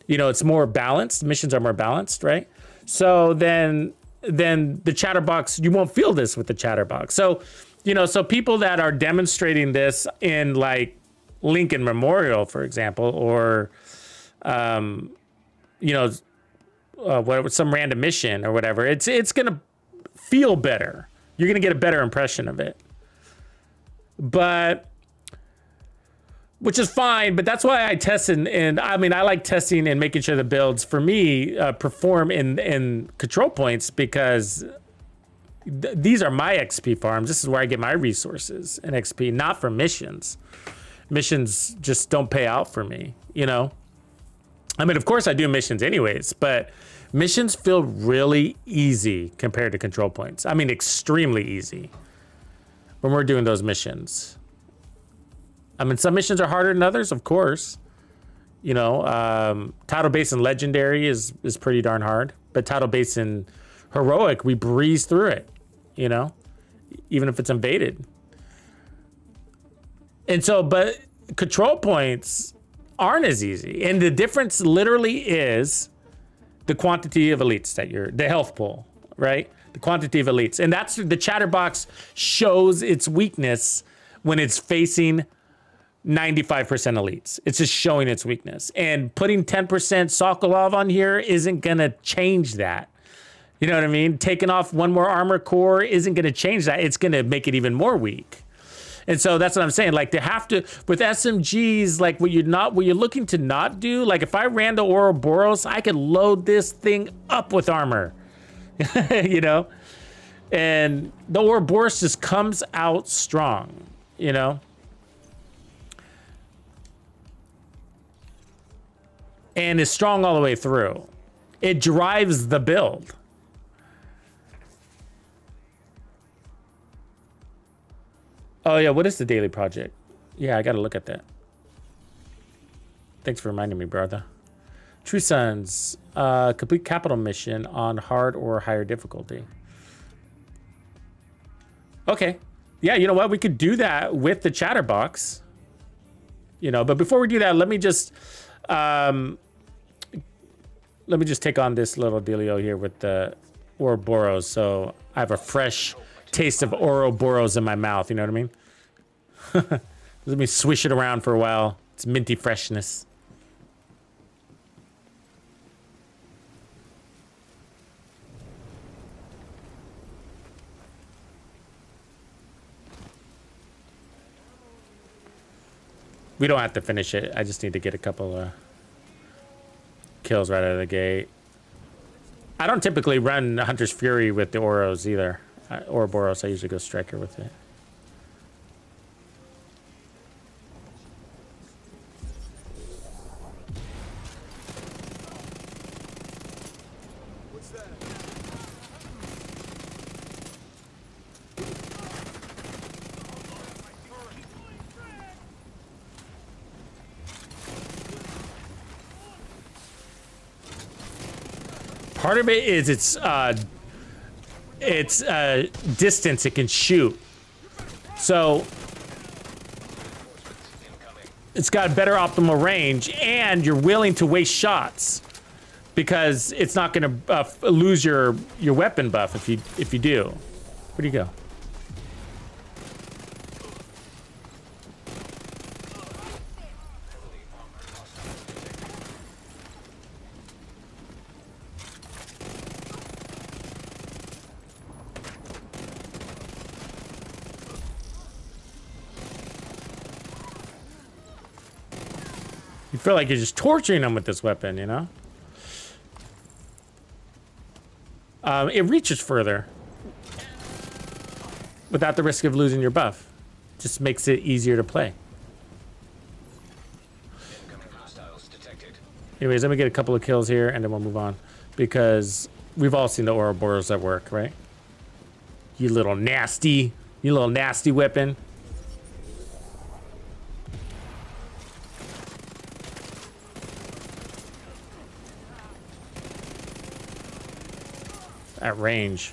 you know, it's more balanced. Missions are more balanced, right? So then the Chatterbox, you won't feel this with the Chatterbox. So, you know, so people that are demonstrating this in like Lincoln Memorial, for example, or, you know, some random mission or whatever, it's gonna feel better. You're gonna get a better impression of it. But, which is fine, but that's why I tested, and I mean, I like testing and making sure the builds for me perform in control points, because these are my XP farms. This is where I get my resources and XP, not from missions. Missions just don't pay out for me, you know? I mean, of course I do missions anyways, but missions feel really easy compared to control points. I mean, extremely easy when we're doing those missions. I mean, some missions are harder than others, of course. You know, Tidal Basin Legendary is pretty darn hard, but Tidal Basin Heroic, we breeze through it, you know, even if it's invaded. And so, but control points aren't as easy. And the difference literally is the quantity of elites that the health pool, right? The quantity of elites. And that's the Chatterbox shows its weakness when it's facing 95% elites. It's just showing its weakness. And putting 10% Sokolov on here isn't gonna change that. You know what I mean? Taking off one more armor core isn't gonna change that. It's gonna make it even more weak. And so that's what I'm saying. Like, to have to, with SMGs, like what you're looking to not do, like if I ran the Ouroboros, I could load this thing up with armor, you know? And the Ouroboros just comes out strong, you know? And is strong all the way through. It drives the build. Oh yeah, what is the daily project? Yeah, I gotta look at that. Thanks for reminding me, brother. True Sons, complete capital mission on hard or higher difficulty. Okay, yeah, you know what? We could do that with the Chatterbox. You know, but before we do that, let me just take on this little dealio here with the Ouroboros, so I have a fresh taste of Ouroboros in my mouth, you know what I mean? Let me swish it around for a while. It's minty freshness. We don't have to finish it. I just need to get a couple kills right out of the gate. I don't typically run Hunter's Fury with the Ouros either. Ouroboros, I usually go Striker with it. Part of it is its distance it can shoot. So it's got better optimal range, and you're willing to waste shots because it's not going to lose your weapon buff if you do. Where'd you go? You feel like you're just torturing them with this weapon, you know? It reaches further without the risk of losing your buff. Just makes it easier to play. Anyways, let me get a couple of kills here and then we'll move on. Because we've all seen the Ouroboros at work, right? You little nasty weapon. At range.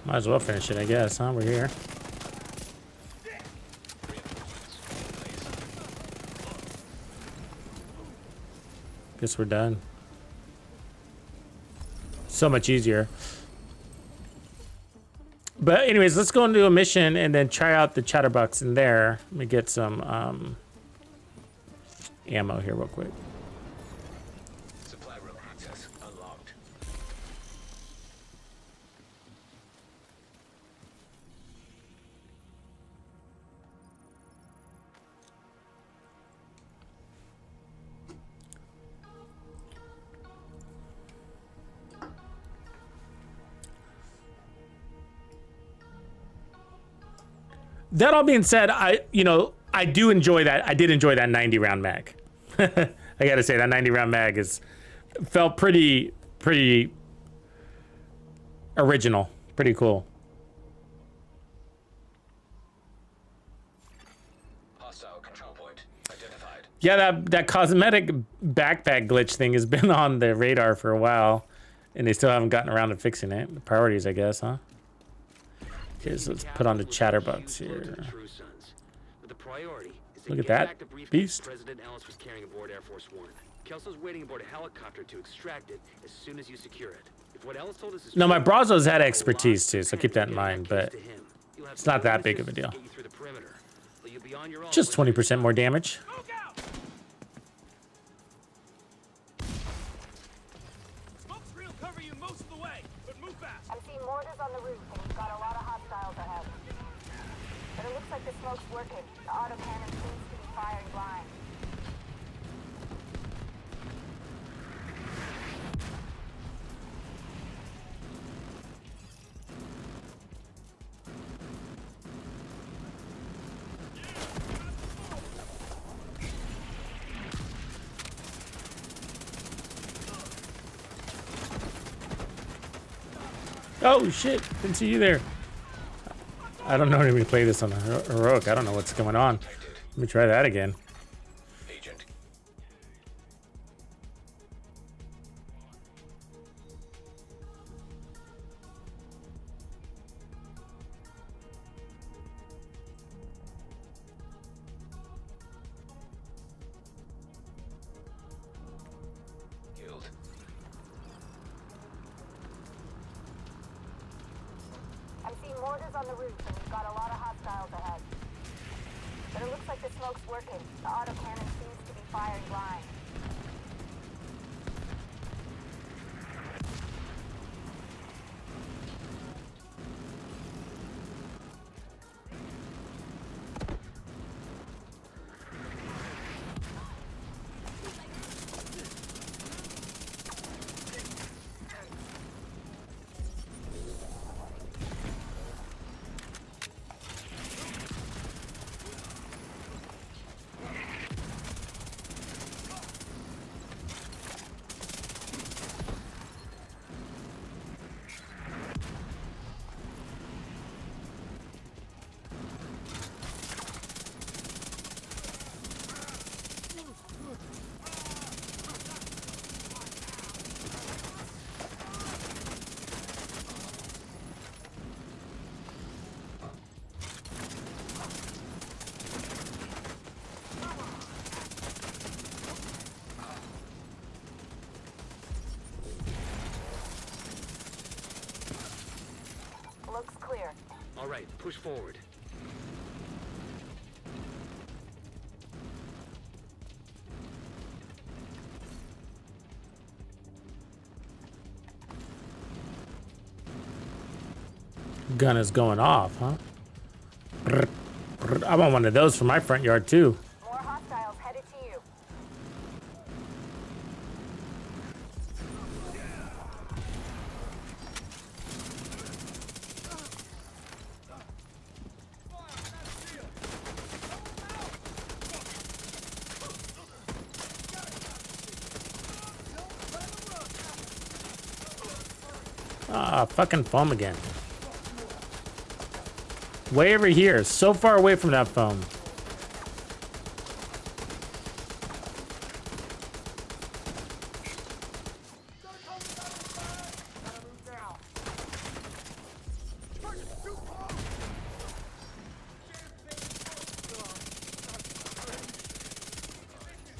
Might as well finish it, I guess, huh? We're here. Guess we're done. So much easier. But anyways, let's go into a mission and then try out the Chatterbox in there. Let me get some ammo here real quick. Supply room access unlocked. That all being said, I do enjoy that. I did enjoy that 90 round mag. I gotta say that 90 round mag felt pretty original, pretty cool. Hostile control point identified. Yeah, that cosmetic backpack glitch thing has been on the radar for a while, and they still haven't gotten around to fixing it. The priorities, I guess, huh? Okay, so let's put on the Chatterbox here. Look at that beast. President Ellis was carrying aboard Air Force One. Kelso's waiting aboard a helicopter to extract it as soon as you secure it. If what Ellis told us is No, my Brazos had expertise too, so keep that in mind, but it's not that big of a deal. Just 20% more damage. Smoke's real cover you most of the way, but move fast. I'm seeing mortars on the roof, and we've got a lot of hostiles ahead. But it looks like the smoke's working. The auto cannon seems to be firing blind. Oh shit! Didn't see you there. I don't know how to play this on a heroic. I don't know what's going on. Let me try that again. Agent. mortar's on the roof, and we've got a lot of hostiles ahead. But it looks like the smoke's working. The autocannon seems to be firing blind. Looks clear. All right, push forward. Gun is going off, huh? I want one of those for my front yard too. More hostiles headed to you. Ah, fucking foam again. Way over here, so far away from that foam.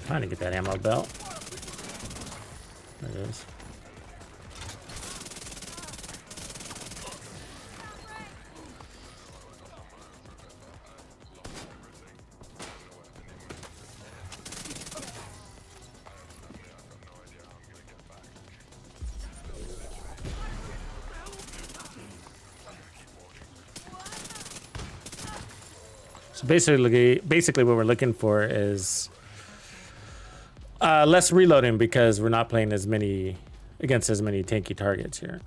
Trying to get that ammo belt. There it is. So basically what we're looking for is less reloading because we're not playing against as many tanky targets here.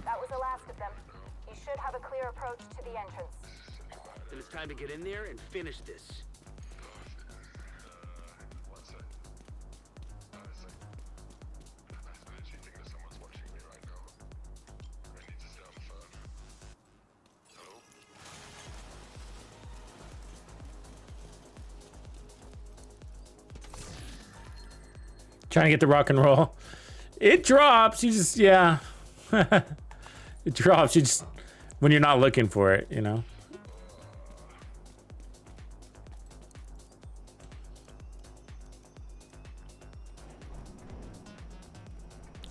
That was the last of them. You should have a clear approach to the entrance. Then it's time to get in there and finish this. Trying to get the rock and roll. It drops. You just, yeah. It drops. You just, when you're not looking for it, you know.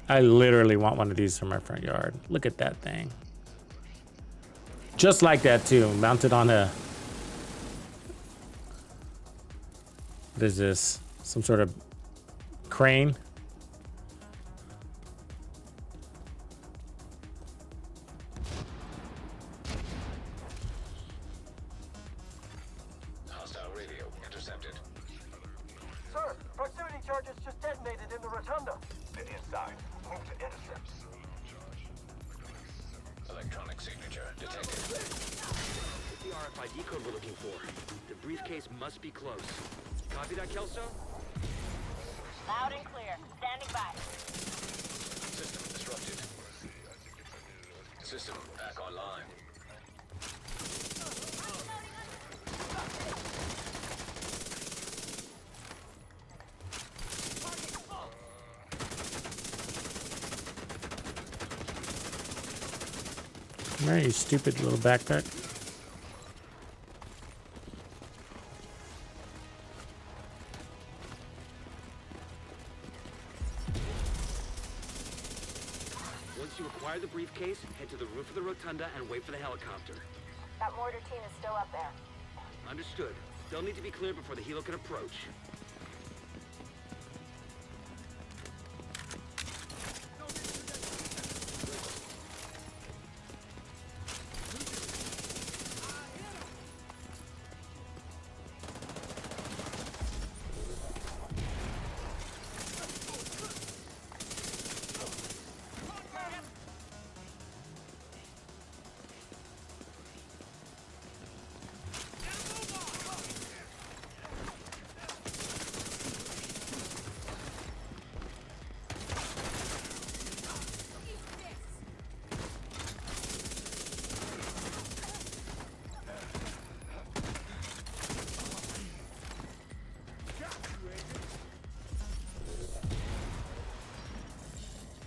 I literally want one of these for my front yard. Look at that thing. Just like that too, mounted on a, what is this? Some sort of crane. Hostile radio intercepted. Sir, proximity charges just detonated in the rotunda. Get inside. Move to intercepts. Electronic signature detected. It's the RFID code we're looking for. The briefcase must be close. Copy that, Kelso? Loud and clear. Standing by. System disrupted. System back online. Come here, you stupid little backpack. Once you acquire the briefcase, head to the roof of the rotunda and wait for the helicopter. That mortar team is still up there. Understood. They'll need to be cleared before the helo can approach.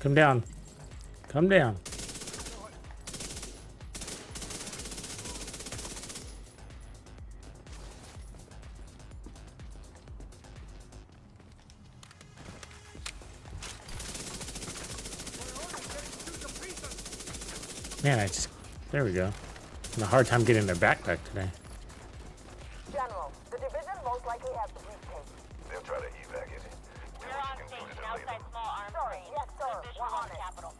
Come down. Come down. Man, I just... There we go. Having a hard time getting their backpack today. General, the division most likely has the briefcase. They'll try to evac it. We're on station outside small arms range. Yes, sir. We're on it. Capital.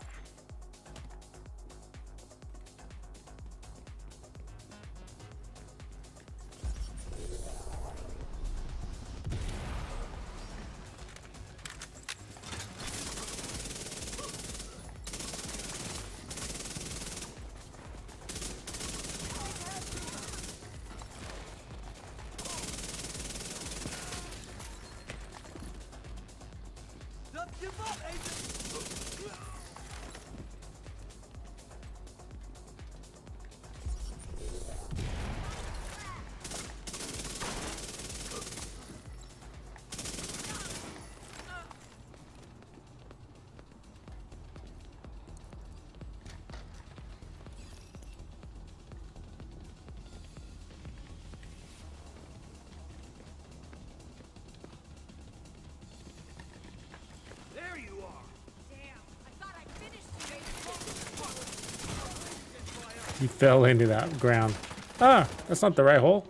There you are. Damn, I thought I finished today. He fell into that ground. Ah, that's not the right hole.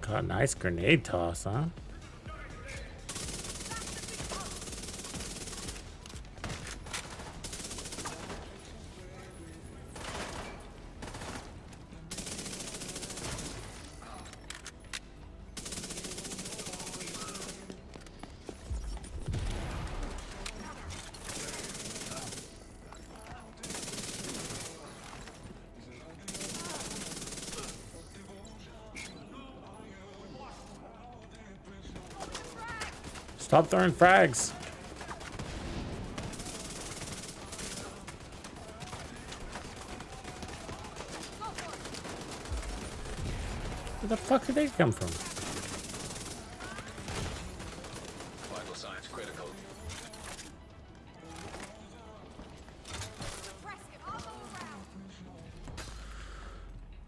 God, nice grenade toss, huh? Stop throwing frags. Where the fuck did they come from? Vital signs critical.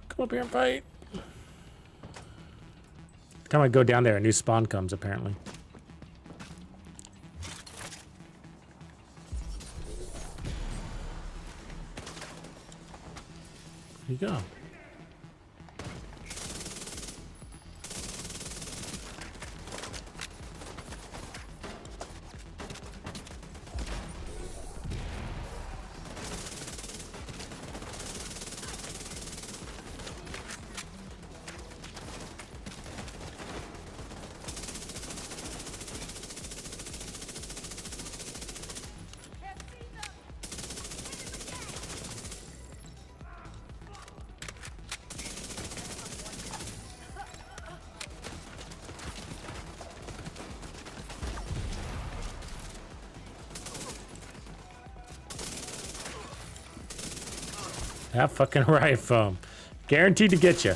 Come up here and fight. Time I go down there, a new spawn comes apparently. Here you go. That fucking riot foam. Guaranteed to get you.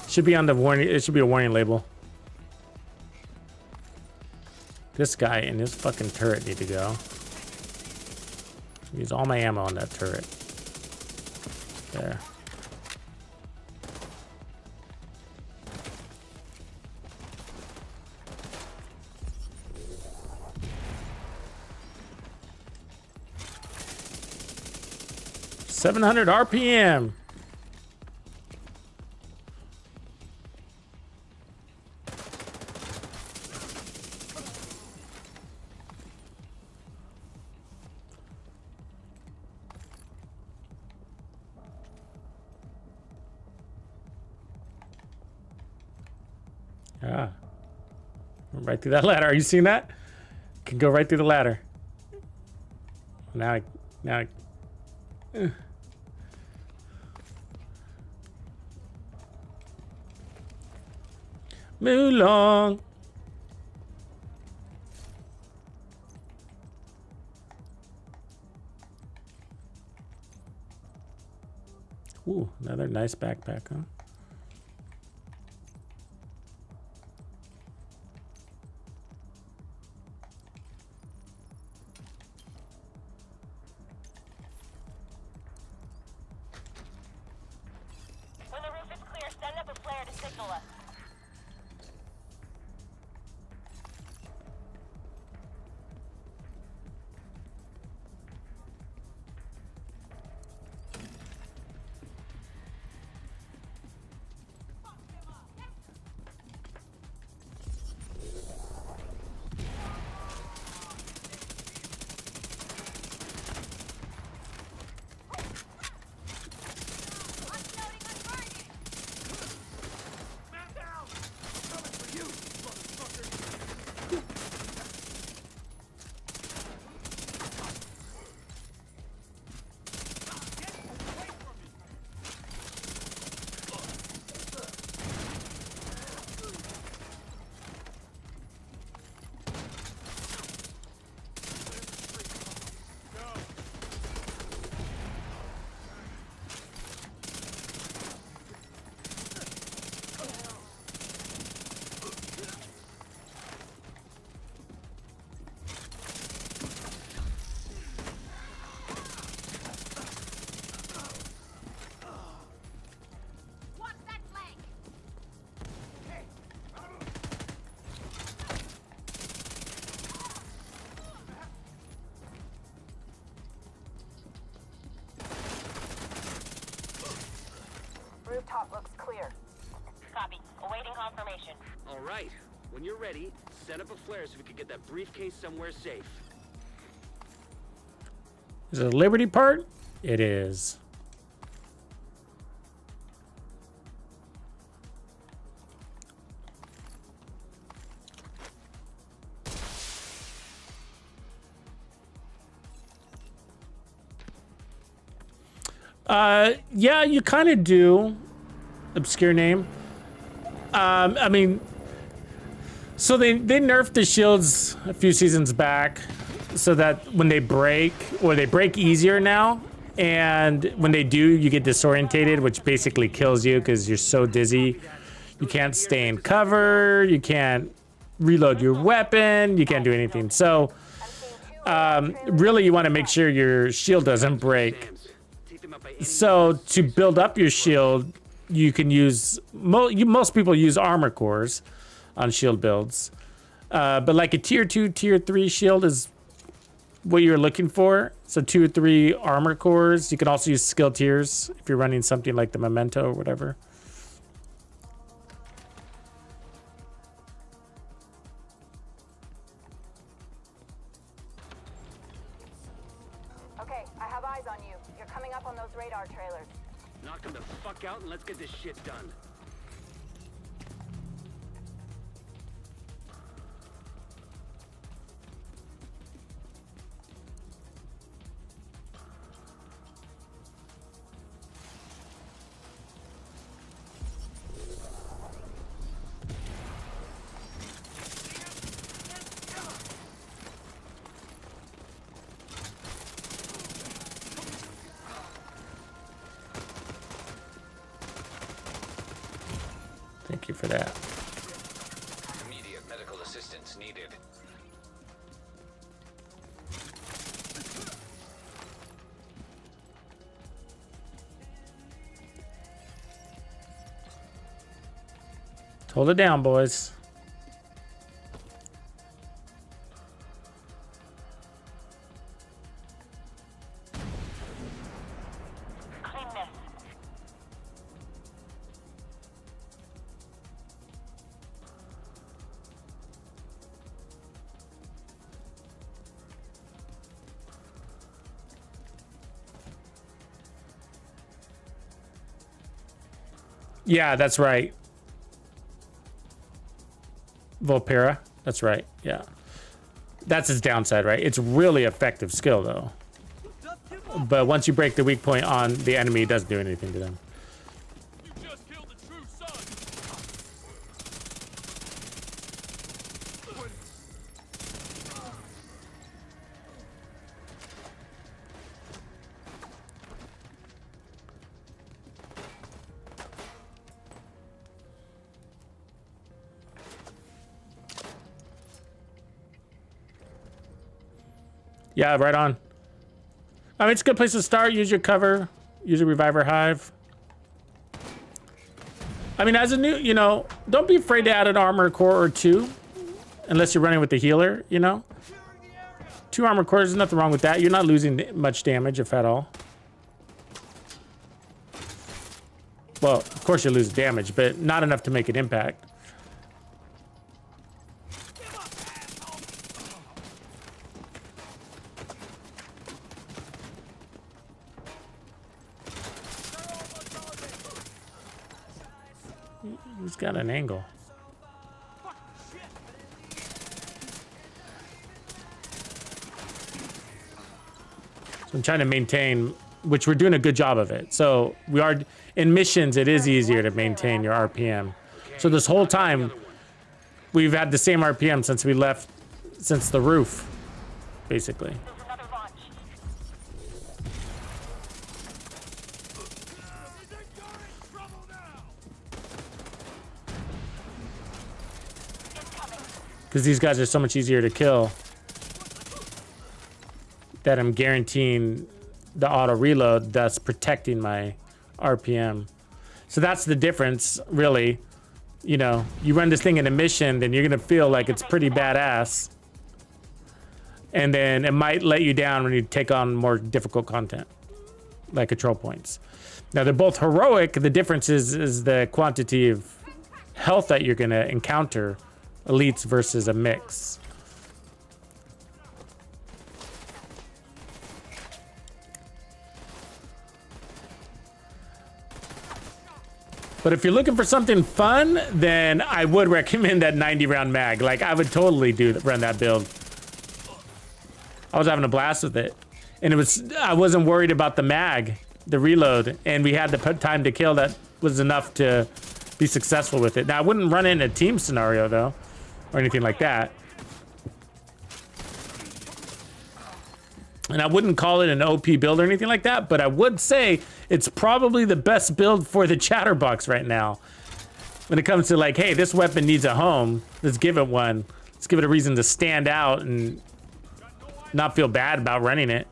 Should be on the warning. It should be a warning label. This guy and his fucking turret need to go. Use all my ammo on that turret. There. $700 RPM. Ah. Right through that ladder. Are you seeing that? Can go right through the ladder. Now Moulong. Ooh, another nice backpack, huh? When the roof is clear, send up a flare to signal us. Watch that flank. Rooftop looks clear. Copy. Awaiting confirmation. All right. When you're ready, set up a flare so we can get that briefcase somewhere safe. Is it a Liberty part? It is. Yeah, you kind of do. Obscure name. I mean, so they nerfed the shields a few seasons back so that when they break, or they break easier now, and when they do, you get disorientated, which basically kills you because you're so dizzy. You can't stay in cover, you can't reload your weapon, you can't do anything. So, really you want to make sure your shield doesn't break. So to build up your shield, you can use, most people use armor cores on shield builds. But like a tier 2, tier 3 shield is what you're looking for. So 2 or 3 armor cores. You can also use skill tiers if you're running something like the Memento or whatever. Okay, I have eyes on you. You're coming up on those radar trailers. Knock them the fuck out and let's get this shit done. Thank you for that. Immediate medical assistance needed. Hold it down, boys. Clean this. Yeah, that's right. Volpera. That's right. Yeah. That's its downside, right? It's really effective skill, though. But once you break the weak point on the enemy, it doesn't do anything to them. You just killed the true son. Yeah, right on. I mean, it's a good place to start. Use your cover. Use a reviver hive. I mean, as a new, you know, don't be afraid to add an armor core or two. Unless you're running with the healer, you know. 2 armor cores, there's nothing wrong with that. You're not losing much damage, if at all. Well, of course you lose damage, but not enough to make an impact. He's got an angle. So I'm trying to maintain, which we're doing a good job of it. So we are, in missions, it is easier to maintain your RPM. So this whole time, we've had the same RPM since we left, since the roof, basically. There's another launch. Because these guys are so much easier to kill that I'm guaranteeing the auto reload, thus protecting my RPM. So that's the difference, really. You know, you run this thing in a mission, then you're gonna feel like it's pretty badass. And then it might let you down when you take on more difficult content, like control points. Now they're both heroic. The difference is the quantity of health that you're gonna encounter, elites versus a mix. But if you're looking for something fun, then I would recommend that 90 round mag. Like, I would totally run that build. I was having a blast with it. And I wasn't worried about the mag, the reload, and we had the time to kill that was enough to be successful with it. Now, I wouldn't run it in a team scenario, though, or anything like that. And I wouldn't call it an OP build or anything like that, but I would say it's probably the best build for the Chatterbox right now. When it comes to like, hey, this weapon needs a home, let's give it one. Let's give it a reason to stand out and not feel bad about running it.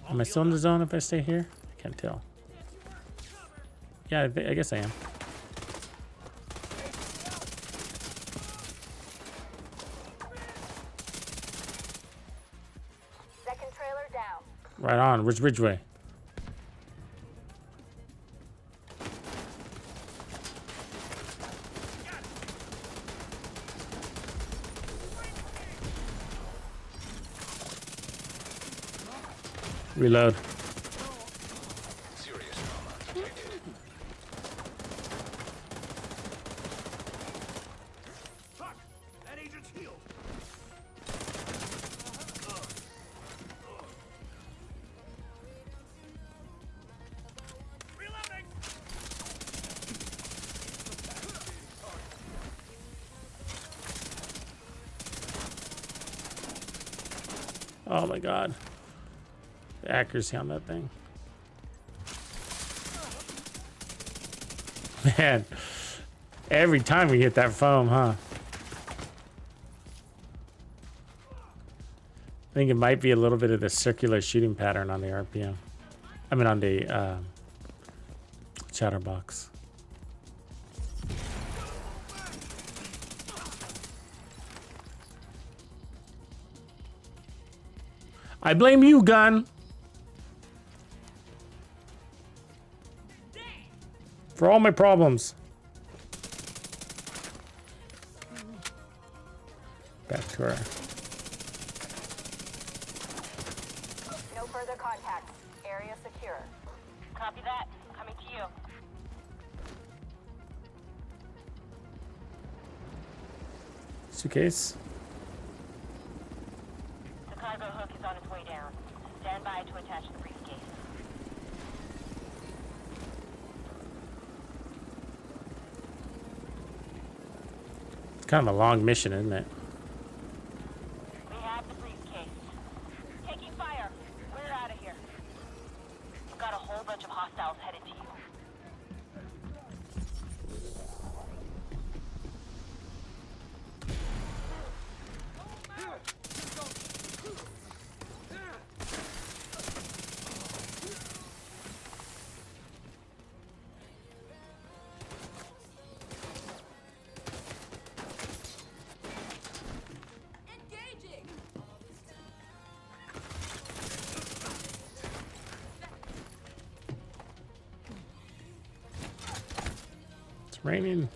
Am I still in the zone if I stay here? I can't tell. Yeah, I guess I am. Second trailer down. Right on. Where's Ridgeway? Reload. Serious trauma detected. That agent's healed. Reloading. Oh my god. The accuracy on that thing. Man. Every time we hit that foam, huh? I think it might be a little bit of the circular shooting pattern on the RPM. I mean on the Chatterbox. I blame you, gun. For all my problems. Back to her. No further contacts. Area secure. Copy that. Coming to you. Suitcase. The cargo hook is on its way down. Stand by to attach the briefcase. It's kind of a long mission, isn't it? We have the briefcase. Taking fire. We're out of here. We've got a whole bunch of hostiles headed to you. It's raining.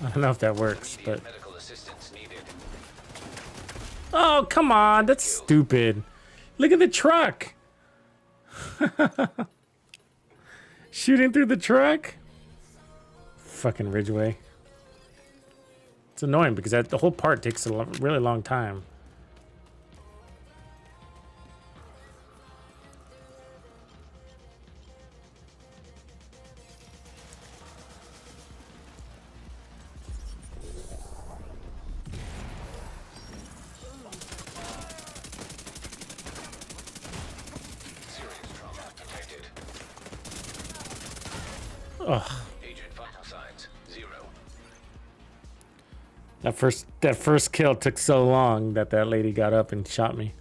I don't know if that works, but Medical assistance needed. oh, come on, that's stupid. Look at the truck. Shooting through the truck. Fucking Ridgeway. It's annoying because the whole part takes a really long time. Ugh. Agent vital signs 0. That first kill took so long that lady got up and shot me.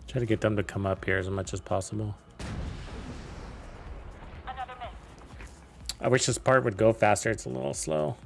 Try to get them to come up here as much as possible. Another miss. I wish this part would go faster. It's a little slow.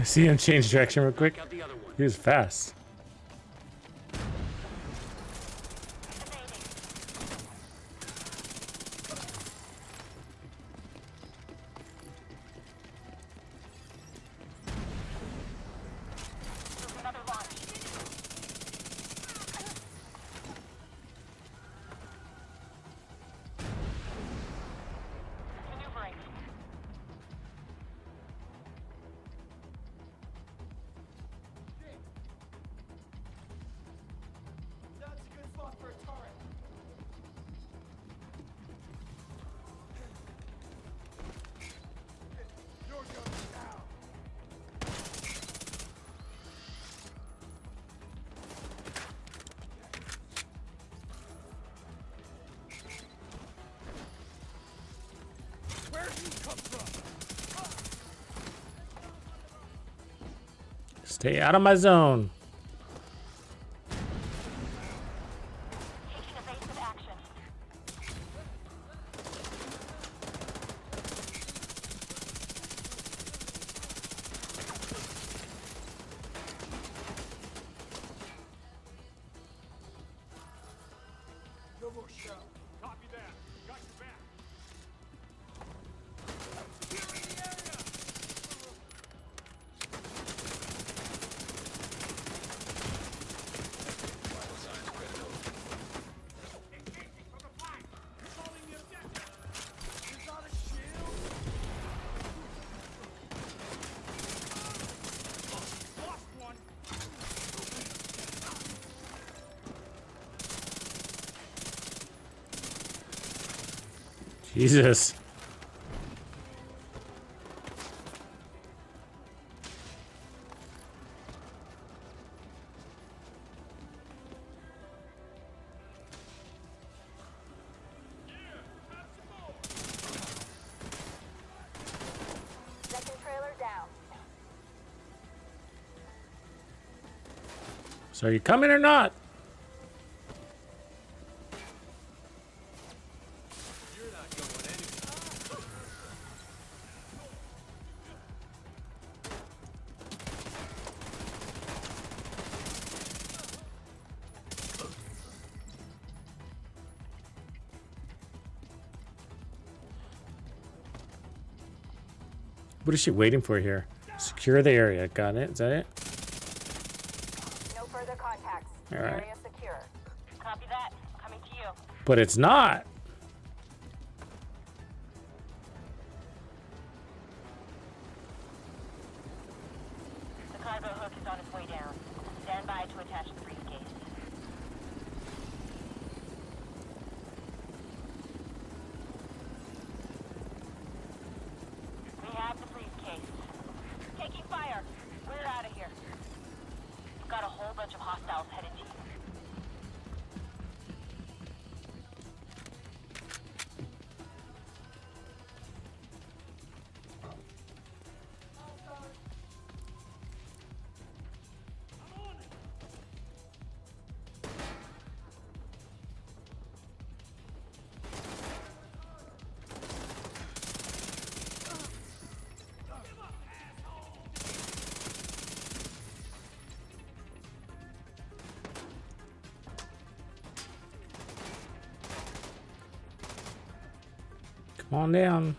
I see him change direction real quick. Check out the other one. He was fast. There's another launch. Maneuvering. That's a good spot for a turret. You're going down. Where did he come from? Stay out of my zone. Taking evasive action. No more shot. Copy that. Got your back. Secure the area. Vital signs critical. Engaging from the flank. Controlling the objective. Is that a shield? Lost one. Jesus. Second trailer down. So are you coming or not? What is she waiting for here? Secure the area. Got it. Is that it? No further contacts. All right. Area secure. Copy that. Coming to you. But it's not. The cargo hook is on its way down. Stand by to attach the briefcase. We have the briefcase. Taking fire. We're out of here. We've got a whole bunch of hostiles headed to you. Come on down.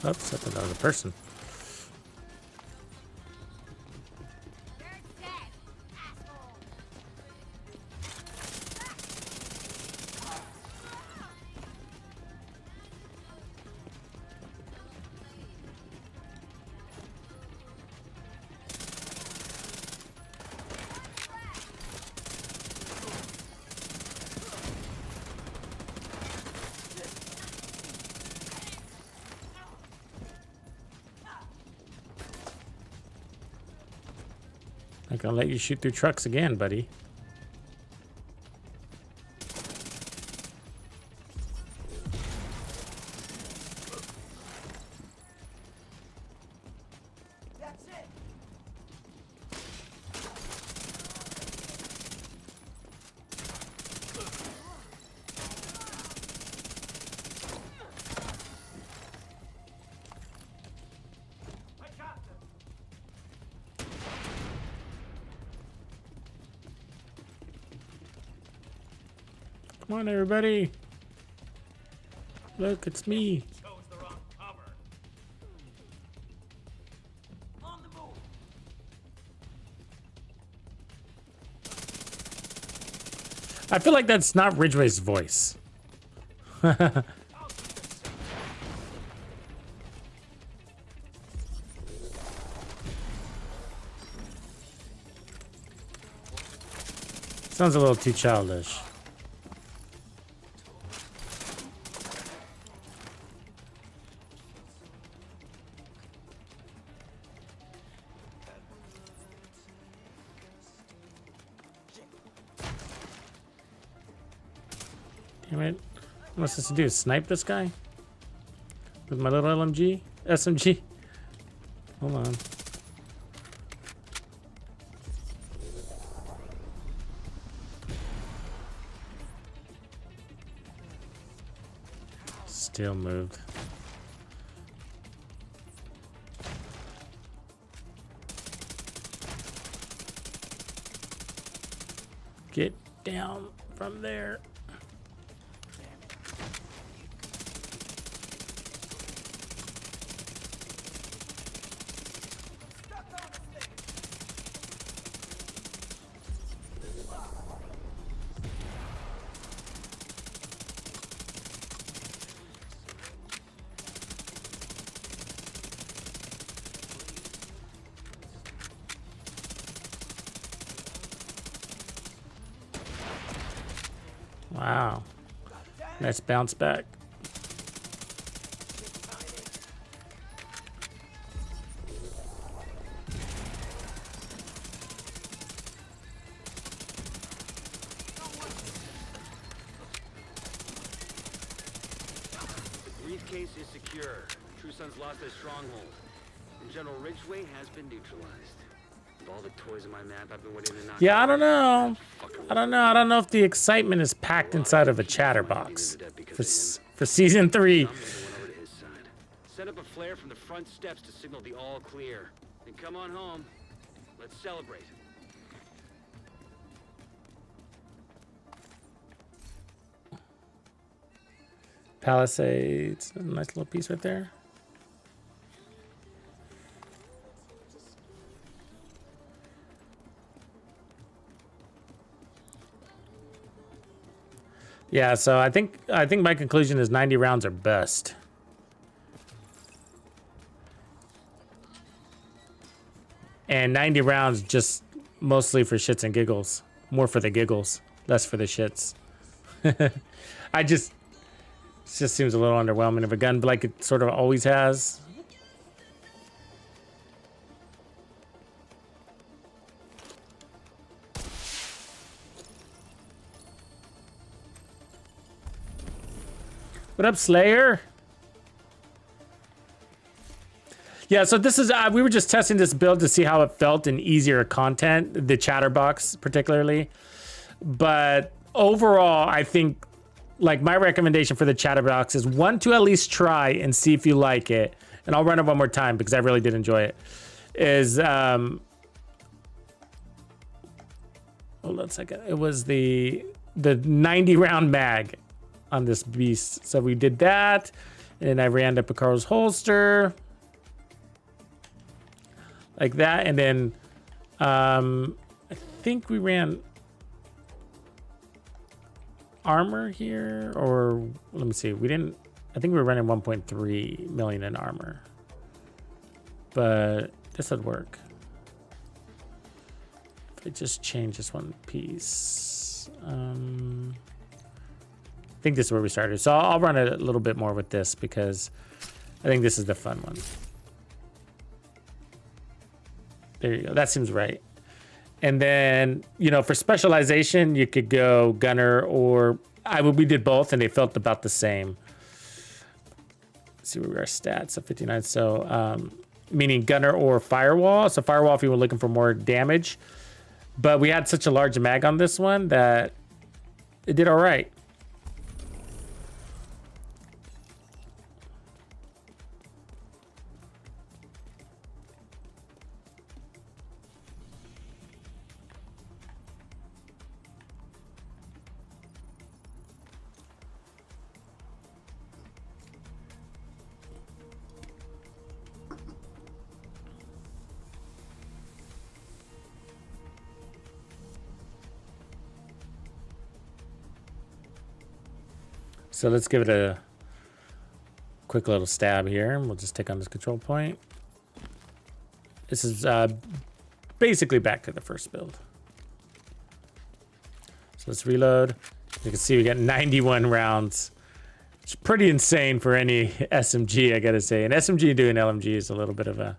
Oops, I thought that was a person. You're dead, asshole. Not gonna let you shoot through trucks again, buddy. That's it. Come on, everybody. Look, it's me. Chose the wrong cover. On the move. I feel like that's not Ridgway's voice. Sounds a little too childish. Damn it. What am I supposed to do? Snipe this guy? With my little LMG? SMG? Hold on. Still moved. Get down from there. Wow. Nice bounce back. The briefcase is secure. True Sons lost their stronghold. And General Ridgway has been neutralized. With all the toys on my map, I've been waiting to knock. Yeah, I don't know. I don't know if the excitement is packed inside of a chatterbox for season 3. I'm moving over to his side. Set up a flare from the front steps to signal the all clear. And come on home. Let's celebrate. Palisades, a nice little piece right there. Yeah, so I think my conclusion is 90 rounds are best. And 90 rounds just mostly for shits and giggles. More for the giggles, less for the shits. It just seems a little underwhelming of a gun, like it sort of always has. What up, Slayer? Yeah, so this is, we were just testing this build to see how it felt in easier content, the Chatterbox particularly. But overall, I think, like, my recommendation for the Chatterbox is one, to at least try and see if you like it. And I'll run it one more time because I really did enjoy it. Is, hold on a second. It was the 90 round mag on this beast. So we did that. And I ran up a Carl's holster. Like that. And then I think we ran armor here, or let me see. We didn't, I think we were running 1.3 million in armor. But this would work. If I just change this one piece. I think this is where we started. So I'll run it a little bit more with this because I think this is the fun one. There you go. That seems right. And then, you know, for specialization, you could go gunner or we did both and they felt about the same. Let's see where we are stats of 59. So, meaning gunner or firewall. So firewall, if you were looking for more damage, but we had such a large mag on this one that it did all right. So let's give it a quick little stab here. And we'll just take on this control point. This is basically back to the first build. So let's reload. You can see we got 91 rounds. It's pretty insane for any SMG, I gotta say. An SMG doing LMG is a little bit of a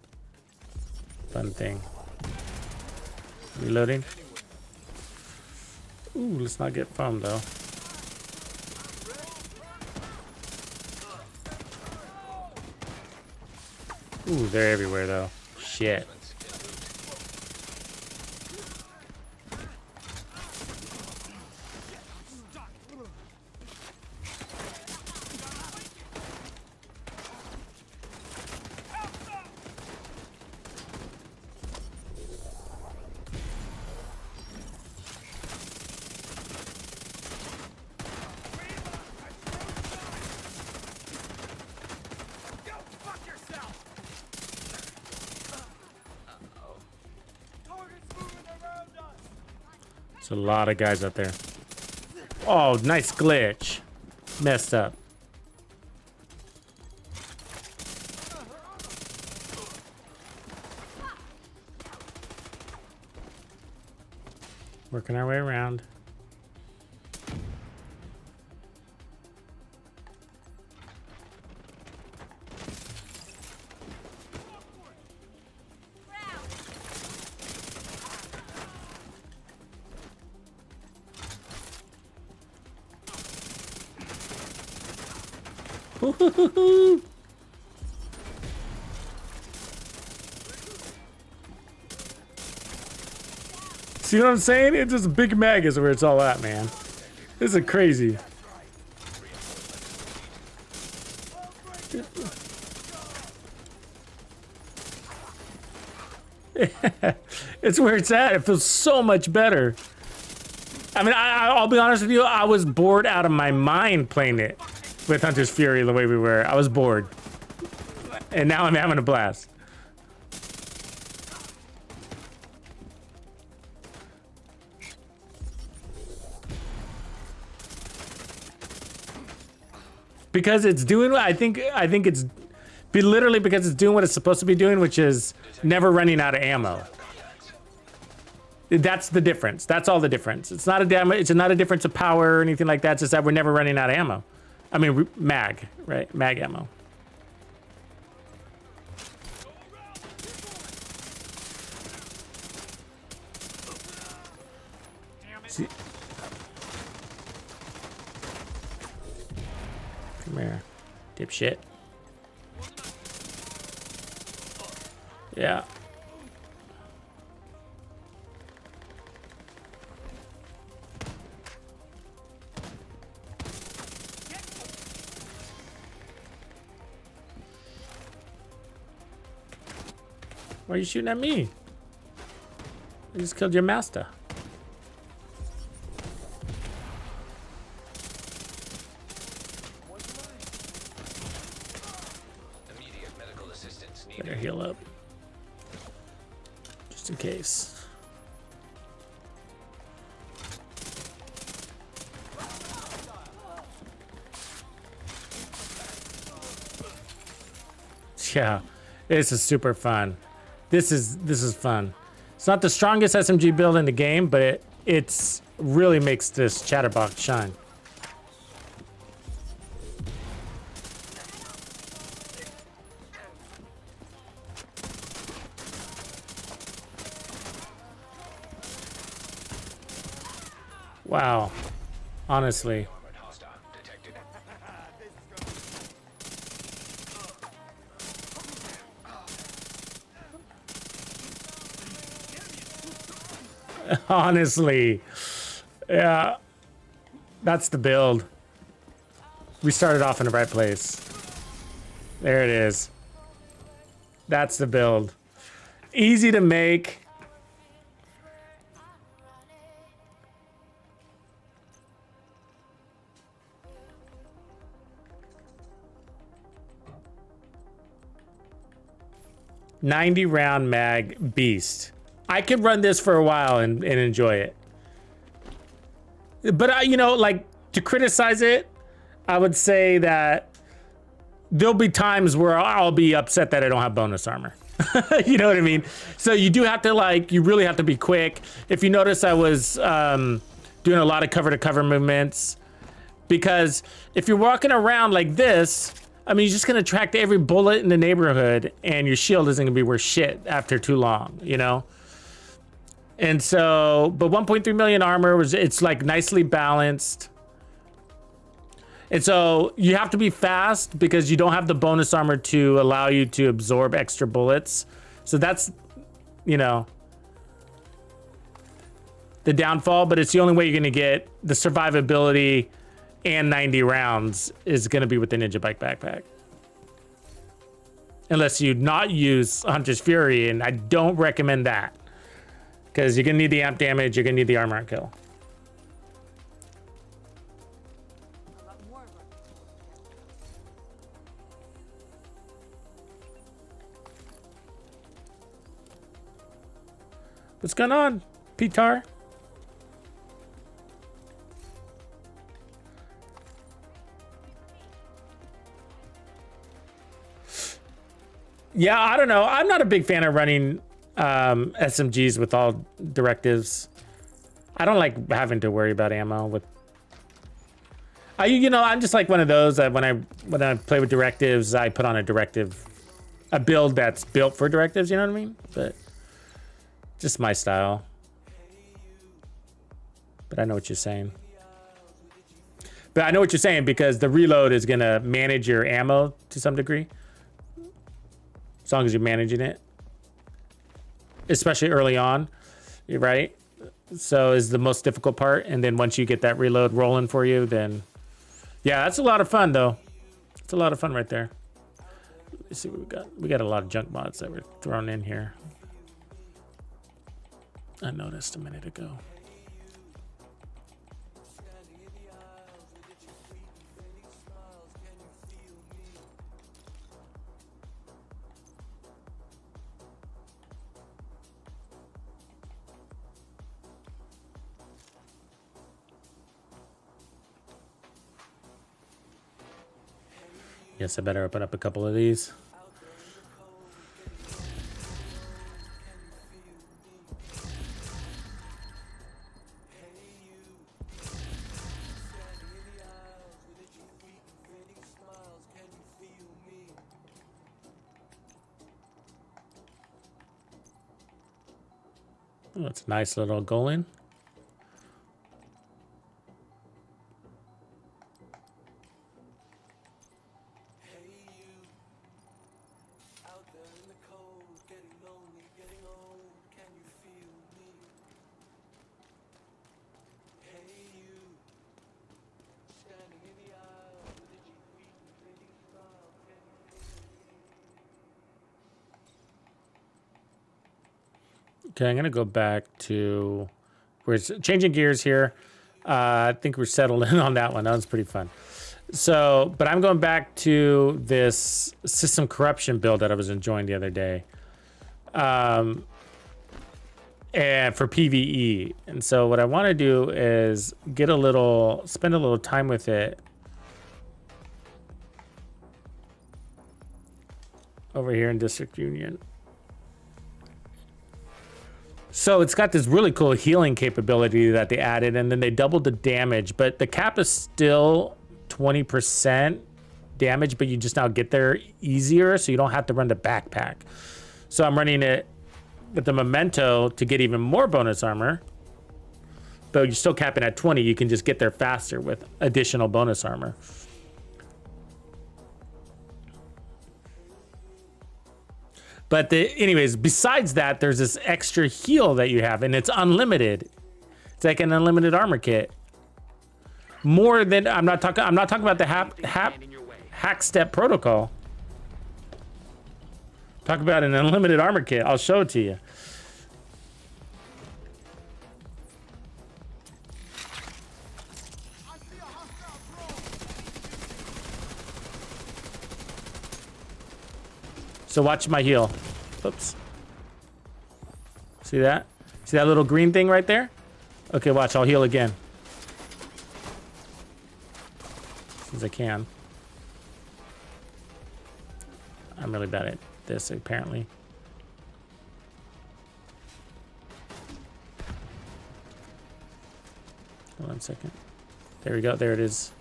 fun thing. Reloading. Ooh, let's not get foamed though. Ooh, they're everywhere though. Shit. There's a lot of guys out there. Oh, nice glitch. Messed up. Working our way around. See what I'm saying? It's just Big Mag is where it's all at, man. This is crazy. It's where it's at. It feels so much better. I mean, I'll be honest with you. I was bored out of my mind playing it with Hunter's Fury the way we were. I was bored. And now I'm having a blast. Because it's doing what I think it's literally because it's doing what it's supposed to be doing, which is never running out of ammo. That's the difference. That's all the difference. It's not a difference of power or anything like that. It's just that we're never running out of ammo. I mean, mag, right? Mag ammo. See? Come here, dipshit. Yeah. Why are you shooting at me? I just killed your master. Immediate medical assistance Better needed. heal up. Just in case. Yeah, this is super fun. This is fun. It's not the strongest SMG build in the game, but it's really makes this Chatterbox shine. Wow. Honestly. Armored hostile detected. Honestly. Yeah. That's the build. We started off in the right place. There it is. That's the build. Easy to make. .90-round mag beast. I could run this for a while and enjoy it. But you know, like, to criticize it, I would say that there'll be times where I'll be upset that I don't have bonus armor. You know what I mean? So you do have to like, you really have to be quick. If you notice, I was doing a lot of cover to cover movements, because if you're walking around like this, I mean, you're just gonna attract every bullet in the neighborhood, and your shield isn't gonna be worth shit after too long, you know? And so, but 1.3 million armor it's like nicely balanced. And so you have to be fast because you don't have the bonus armor to allow you to absorb extra bullets. So that's, you know, the downfall, but it's the only way you're gonna get the survivability and 90 rounds is gonna be with the Ninja Bike backpack. Unless you not use Hunter's Fury, and I don't recommend that. Because you're gonna need the amp damage, you're gonna need the armor kill. What's going on, Pitar? Yeah, I don't know. I'm not a big fan of running SMGs with all directives. I don't like having to worry about ammo with. You know, I'm just like one of those that when I play with directives, I put on a build that's built for directives. You know what I mean? But just my style. But I know what you're saying. But I know what you're saying because the reload is gonna manage your ammo to some degree. As long as you're managing it, especially early on, right? So is the most difficult part, and then once you get that reload rolling for you, then yeah, that's a lot of fun though. It's a lot of fun right there. Let's see what we got. We got a lot of junk mods that were thrown in here. I noticed a minute ago. Yes, I better open up a couple of these. Oh, it's a nice little Golan. Okay, I'm gonna go back to we're changing gears here. I think we're settled in on that one. That was pretty fun. So, but I'm going back to this system corruption build that I was enjoying the other day, and for PvE. And so, what I want to do is spend a little time with it over here in District Union. So it's got this really cool healing capability that they added, and then they doubled the damage, but the cap is still 20% damage, but you just now get there easier, so you don't have to run the backpack. So I'm running it with the memento to get even more bonus armor, but you're still capping at 20. You can just get there faster with additional bonus armor. But anyways, besides that, there's this extra heal that you have, and it's unlimited. It's like an unlimited armor kit. More than I'm not talking about the hack step protocol. Talk about an unlimited armor kit. I'll show it to you. So watch my heal. Oops. See that? See that little green thing right there? Okay, watch. I'll heal again. as I can. I'm really bad at this, apparently. Hold on a second. There we go. There it is.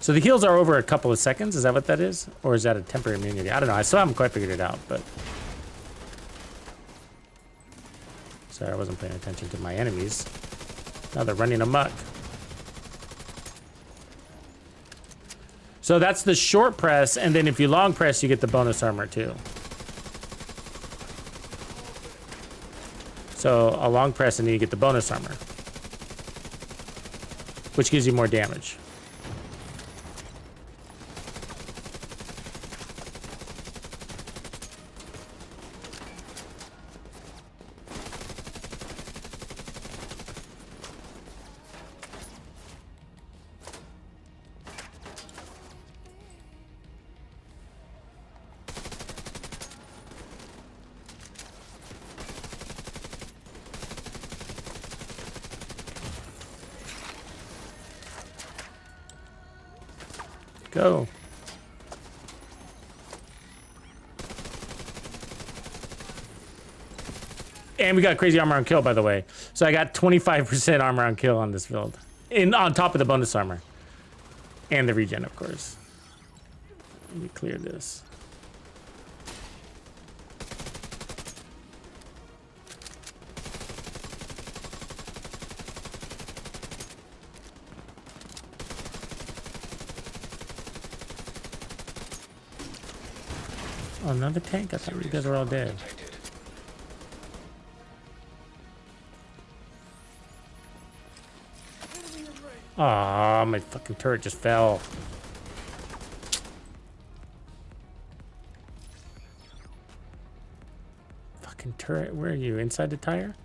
So the heals are over a couple of seconds. Is that what that is? Or is that a temporary immunity? I don't know. I still haven't quite figured it out, but... Sorry, I wasn't paying attention to my enemies. Now they're running amok. So that's the short press, and then if you long press, you get the bonus armor too. So a long press, and then you get the bonus armor, which gives you more damage. Go. And we got crazy armor on kill, by the way. So I got 25% armor on kill on this build. On top of the bonus armor. And the regen, of course. Let me clear this. Oh, another tank? I thought you guys were all dead. Aw, my fucking turret just fell. Fucking turret, where are you? Inside the tire?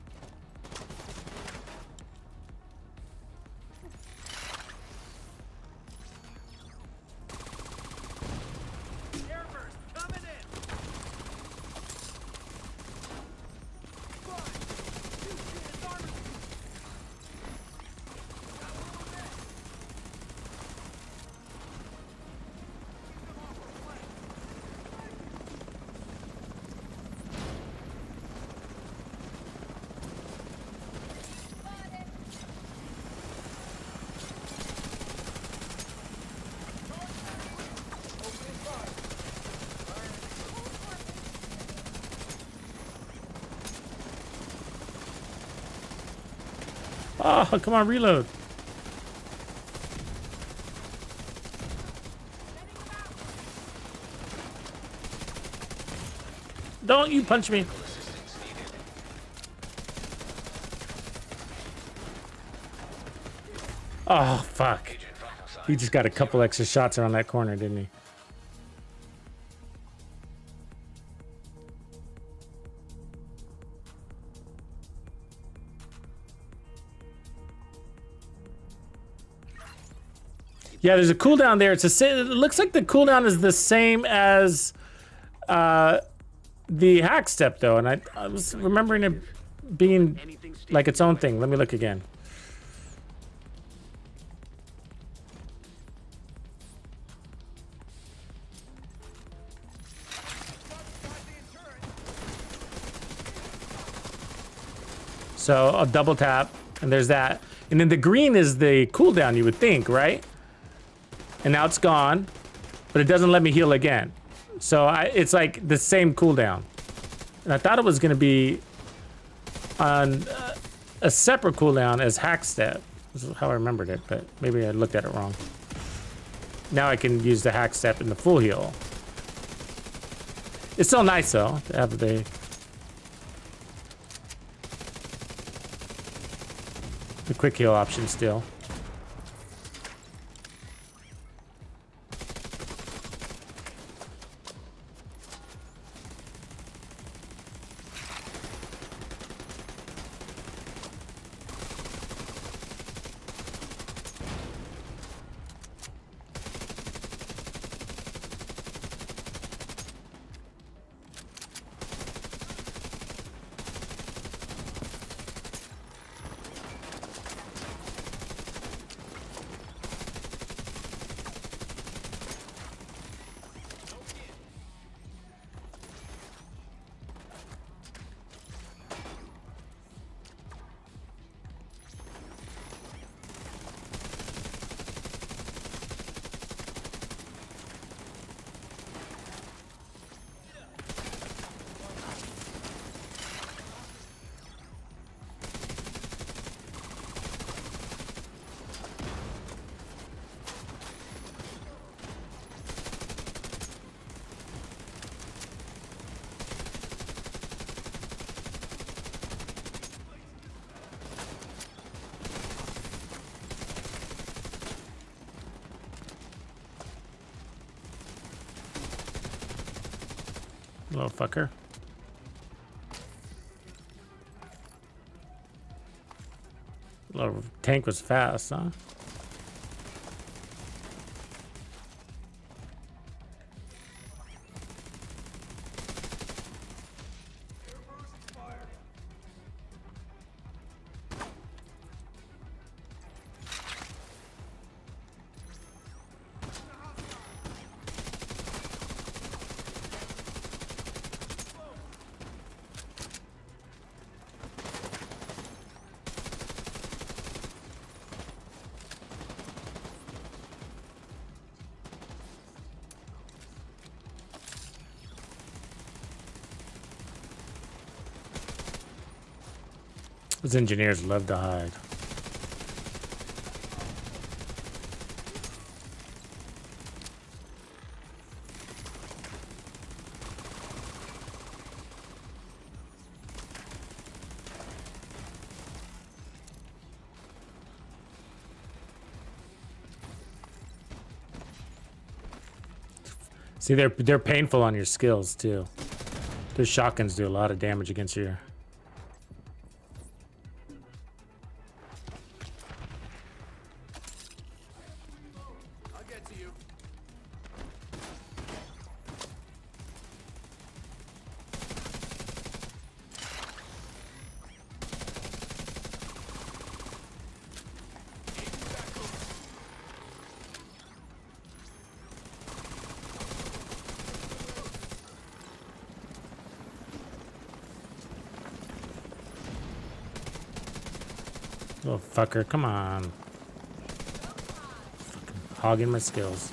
Oh, come on, reload. Don't you punch me. Oh, fuck. He just got a couple extra shots around that corner, didn't he? Yeah, there's a cooldown there. It looks like the cooldown is the same as the hack step, though, and I was remembering it being like its own thing. Let me look again. So I'll double tap, and there's that. And then the green is the cooldown, you would think, right? And now it's gone, but it doesn't let me heal again. So it's like the same cooldown. And I thought it was going to be on a separate cooldown as hack step. This is how I remembered it, but maybe I looked at it wrong. Now I can use the hack step in the full heal. It's still nice though to have the quick heal option still. Little fucker. Little tank was fast, huh? Those engineers love to hide. See, they're painful on your skills too. Those shotguns do a lot of damage against you. Little fucker, come on. Fucking hogging my skills.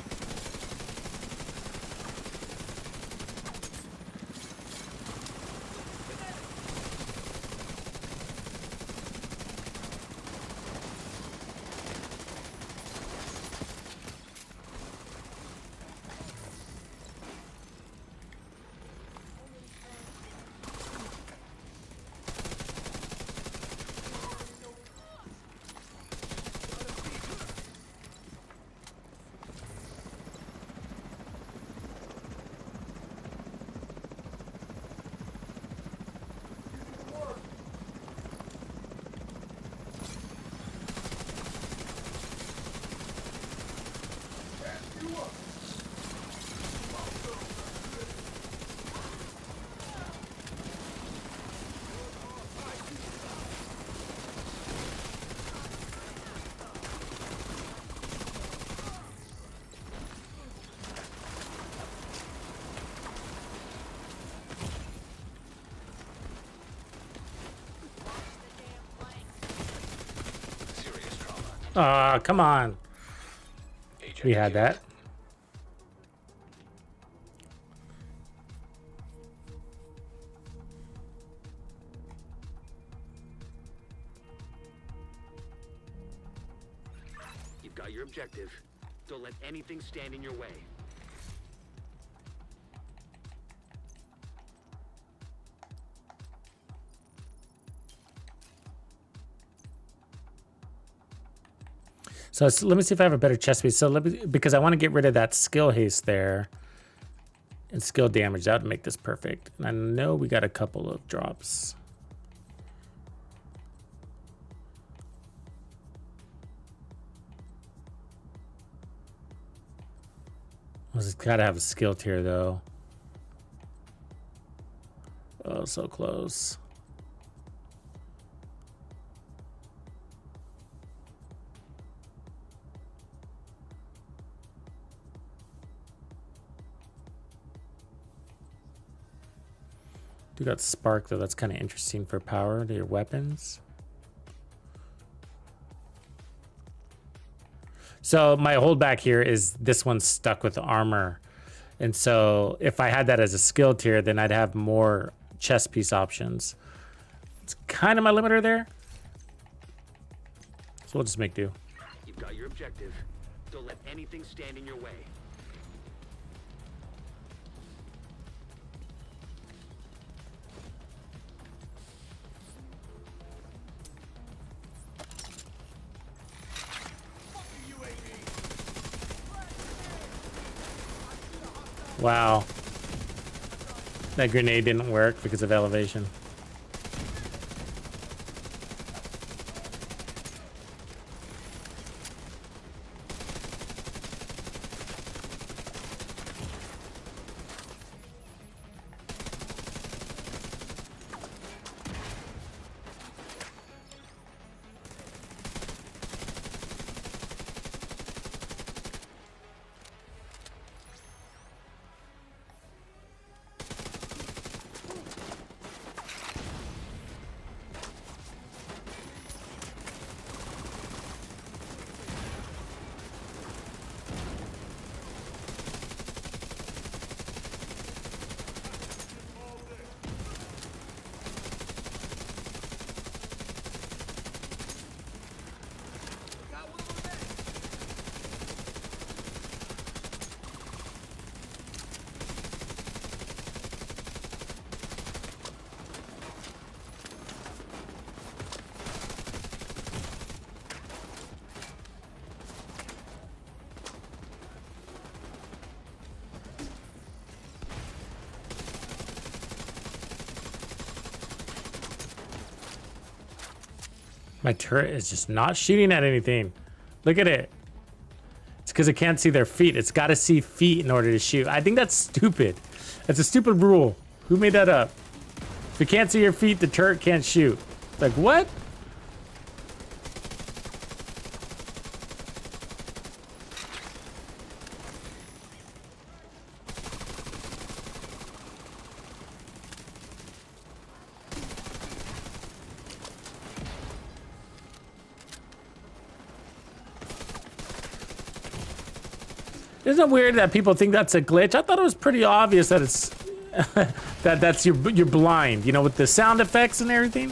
Ah, come on. We had that. You've got your objective. Don't let anything stand in your way. So let me see if I have a better chest piece. So because I want to get rid of that skill haste there and skill damage. That would make this perfect. And I know we got a couple of drops. It's got to have a skill tier though. Oh, so close. Do got spark though. That's kind of interesting for power to your weapons. So my holdback here is this one's stuck with armor. And so if I had that as a skill tier, then I'd have more chest piece options. It's kind of my limiter there. So we'll just make do. You've got your objective. Don't let anything stand in your way. Wow. That grenade didn't work because of elevation. My turret is just not shooting at anything. Look at it. It's because it can't see their feet. It's got to see feet in order to shoot. I think that's stupid. That's a stupid rule. Who made that up? If you can't see your feet, the turret can't shoot. It's like, what? Isn't it weird that people think that's a glitch? I thought it was pretty obvious that it's that's you're blind, you know, with the sound effects and everything.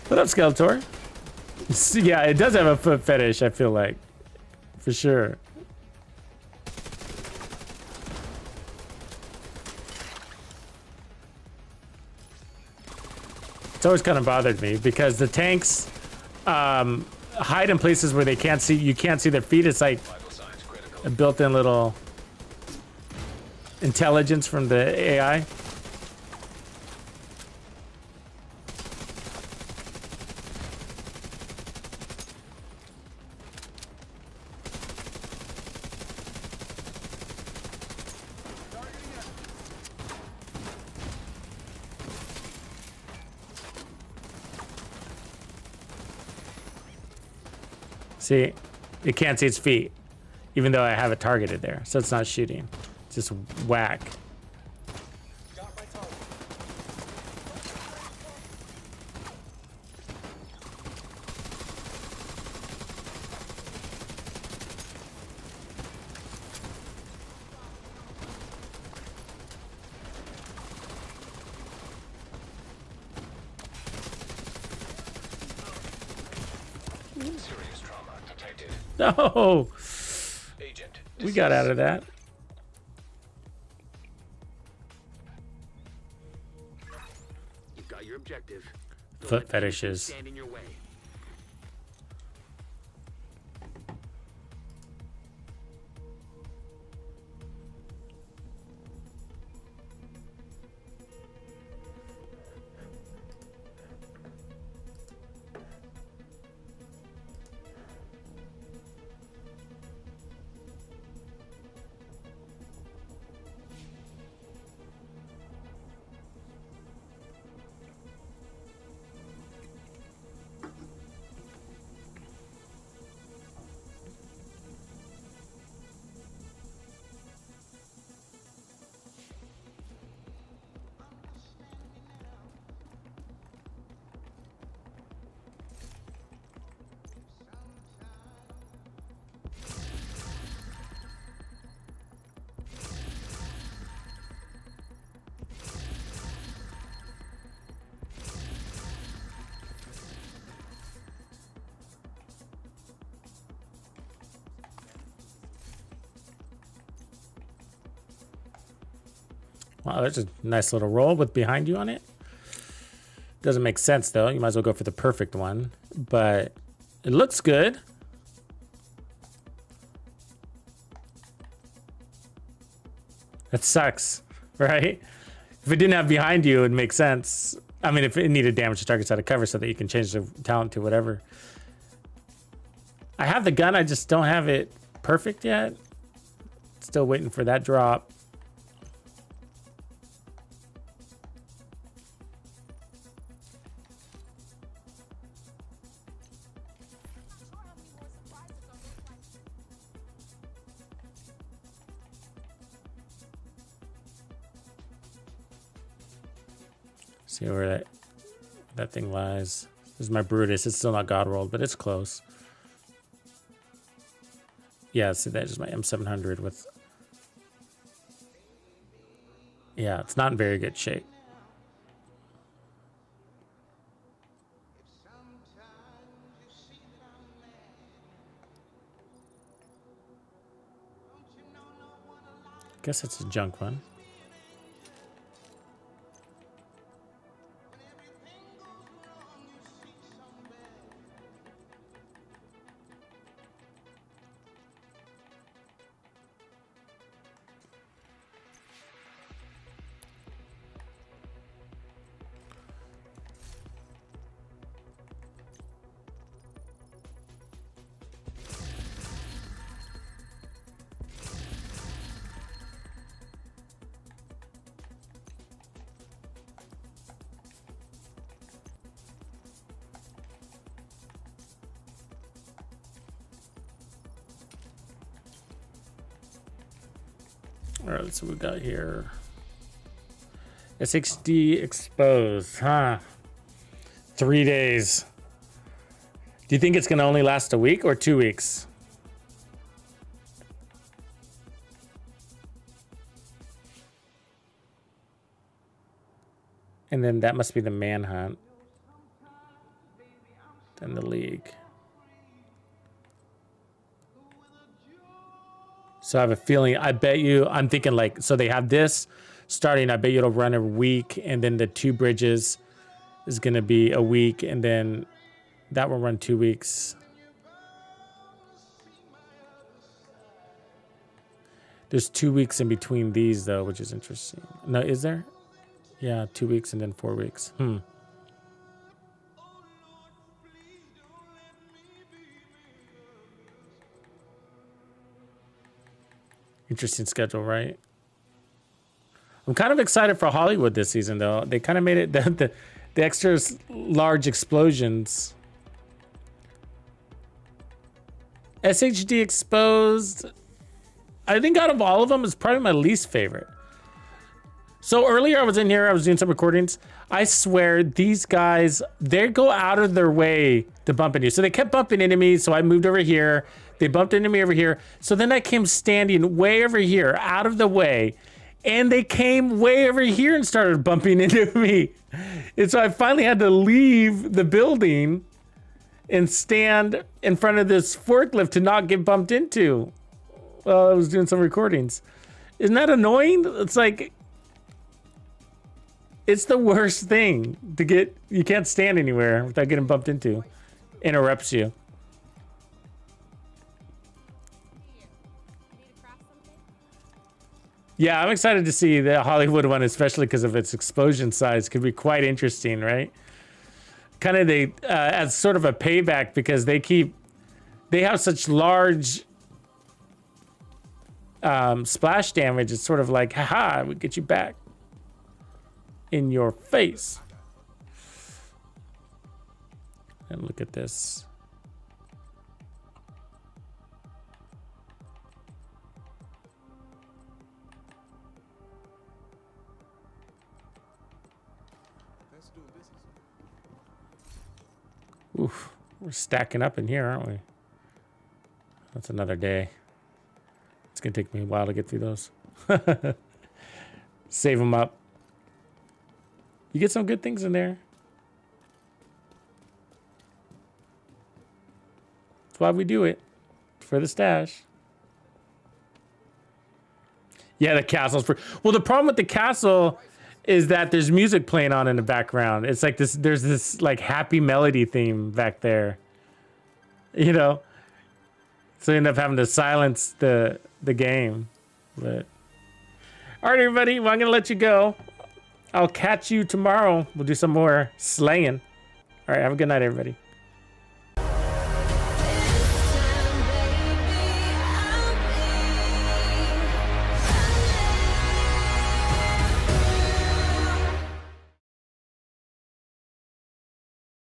What up, Skeletor? Yeah, it does have a foot fetish, I feel like. For sure. It's always kind of bothered me because the tanks hide in places where they can't see. You can't see their feet. It's like a built-in little intelligence from the AI. See, it can't see its feet, even though I have it targeted there, so it's not shooting. It's just whack. Serious trauma detected. No, Agent. we got out of that. You've got your objective. Don't Foot let fetishes. stand in your way. Wow, there's a nice little roll with behind you on it. Doesn't make sense though. You might as well go for the perfect one, but it looks good. That sucks, right? If it didn't have behind you, it'd make sense. I mean, if it needed damage to targets out of cover so that you can change the talent to whatever. I have the gun, I just don't have it perfect yet. Still waiting for that drop. See where that thing lies. This is my Brutus. It's still not God rolled, but it's close. Yeah, see, that's just my M700 with... Yeah, it's not in very good shape. Guess it's a junk one. All right, let's see what we got here. SXD exposed, huh? 3 days. Do you think it's gonna only last a week or 2 weeks? And then that must be the manhunt. Then the league. So I have a feeling, I bet you, I'm thinking like, so they have this starting, I bet you it'll run a week, and then the 2 bridges is gonna be a week, and then that will run 2 weeks. There's 2 weeks in between these though, which is interesting. No, is there? Yeah, 2 weeks and then 4 weeks. Interesting schedule, right? I'm kind of excited for Hollywood this season, though. They kind of made it the extra large explosions. SHD exposed. I think out of all of them, it's probably my least favorite. So earlier I was in here, I was doing some recordings. I swear these guys, they go out of their way to bump into you. So they kept bumping into me, so I moved over here. They bumped into me over here. So then I came standing way over here, out of the way. And they came way over here and started bumping into me. And so I finally had to leave the building and stand in front of this forklift to not get bumped into while I was doing some recordings. Isn't that annoying? It's like, it's the worst thing to get. You can't stand anywhere without getting bumped into. Interrupts you. Yeah, I'm excited to see the Hollywood one, especially because of its explosion size. Could be quite interesting, right? Kind of as sort of a payback, because they have such large splash damage. It's sort of like, haha, we get you back in your face. And look at this. Oof, we're stacking up in here, aren't we? That's another day. It's gonna take me a while to get through those. Save them up. You get some good things in there. That's why we do it. For the stash. Yeah, the castle's well, the problem with the castle is that there's music playing on in the background. It's like this, there's this like happy melody theme back there. You know? So you end up having to silence the game. But All right, everybody. Well, I'm gonna let you go. I'll catch you tomorrow. We'll do some more slaying. All right. Have a good night, everybody.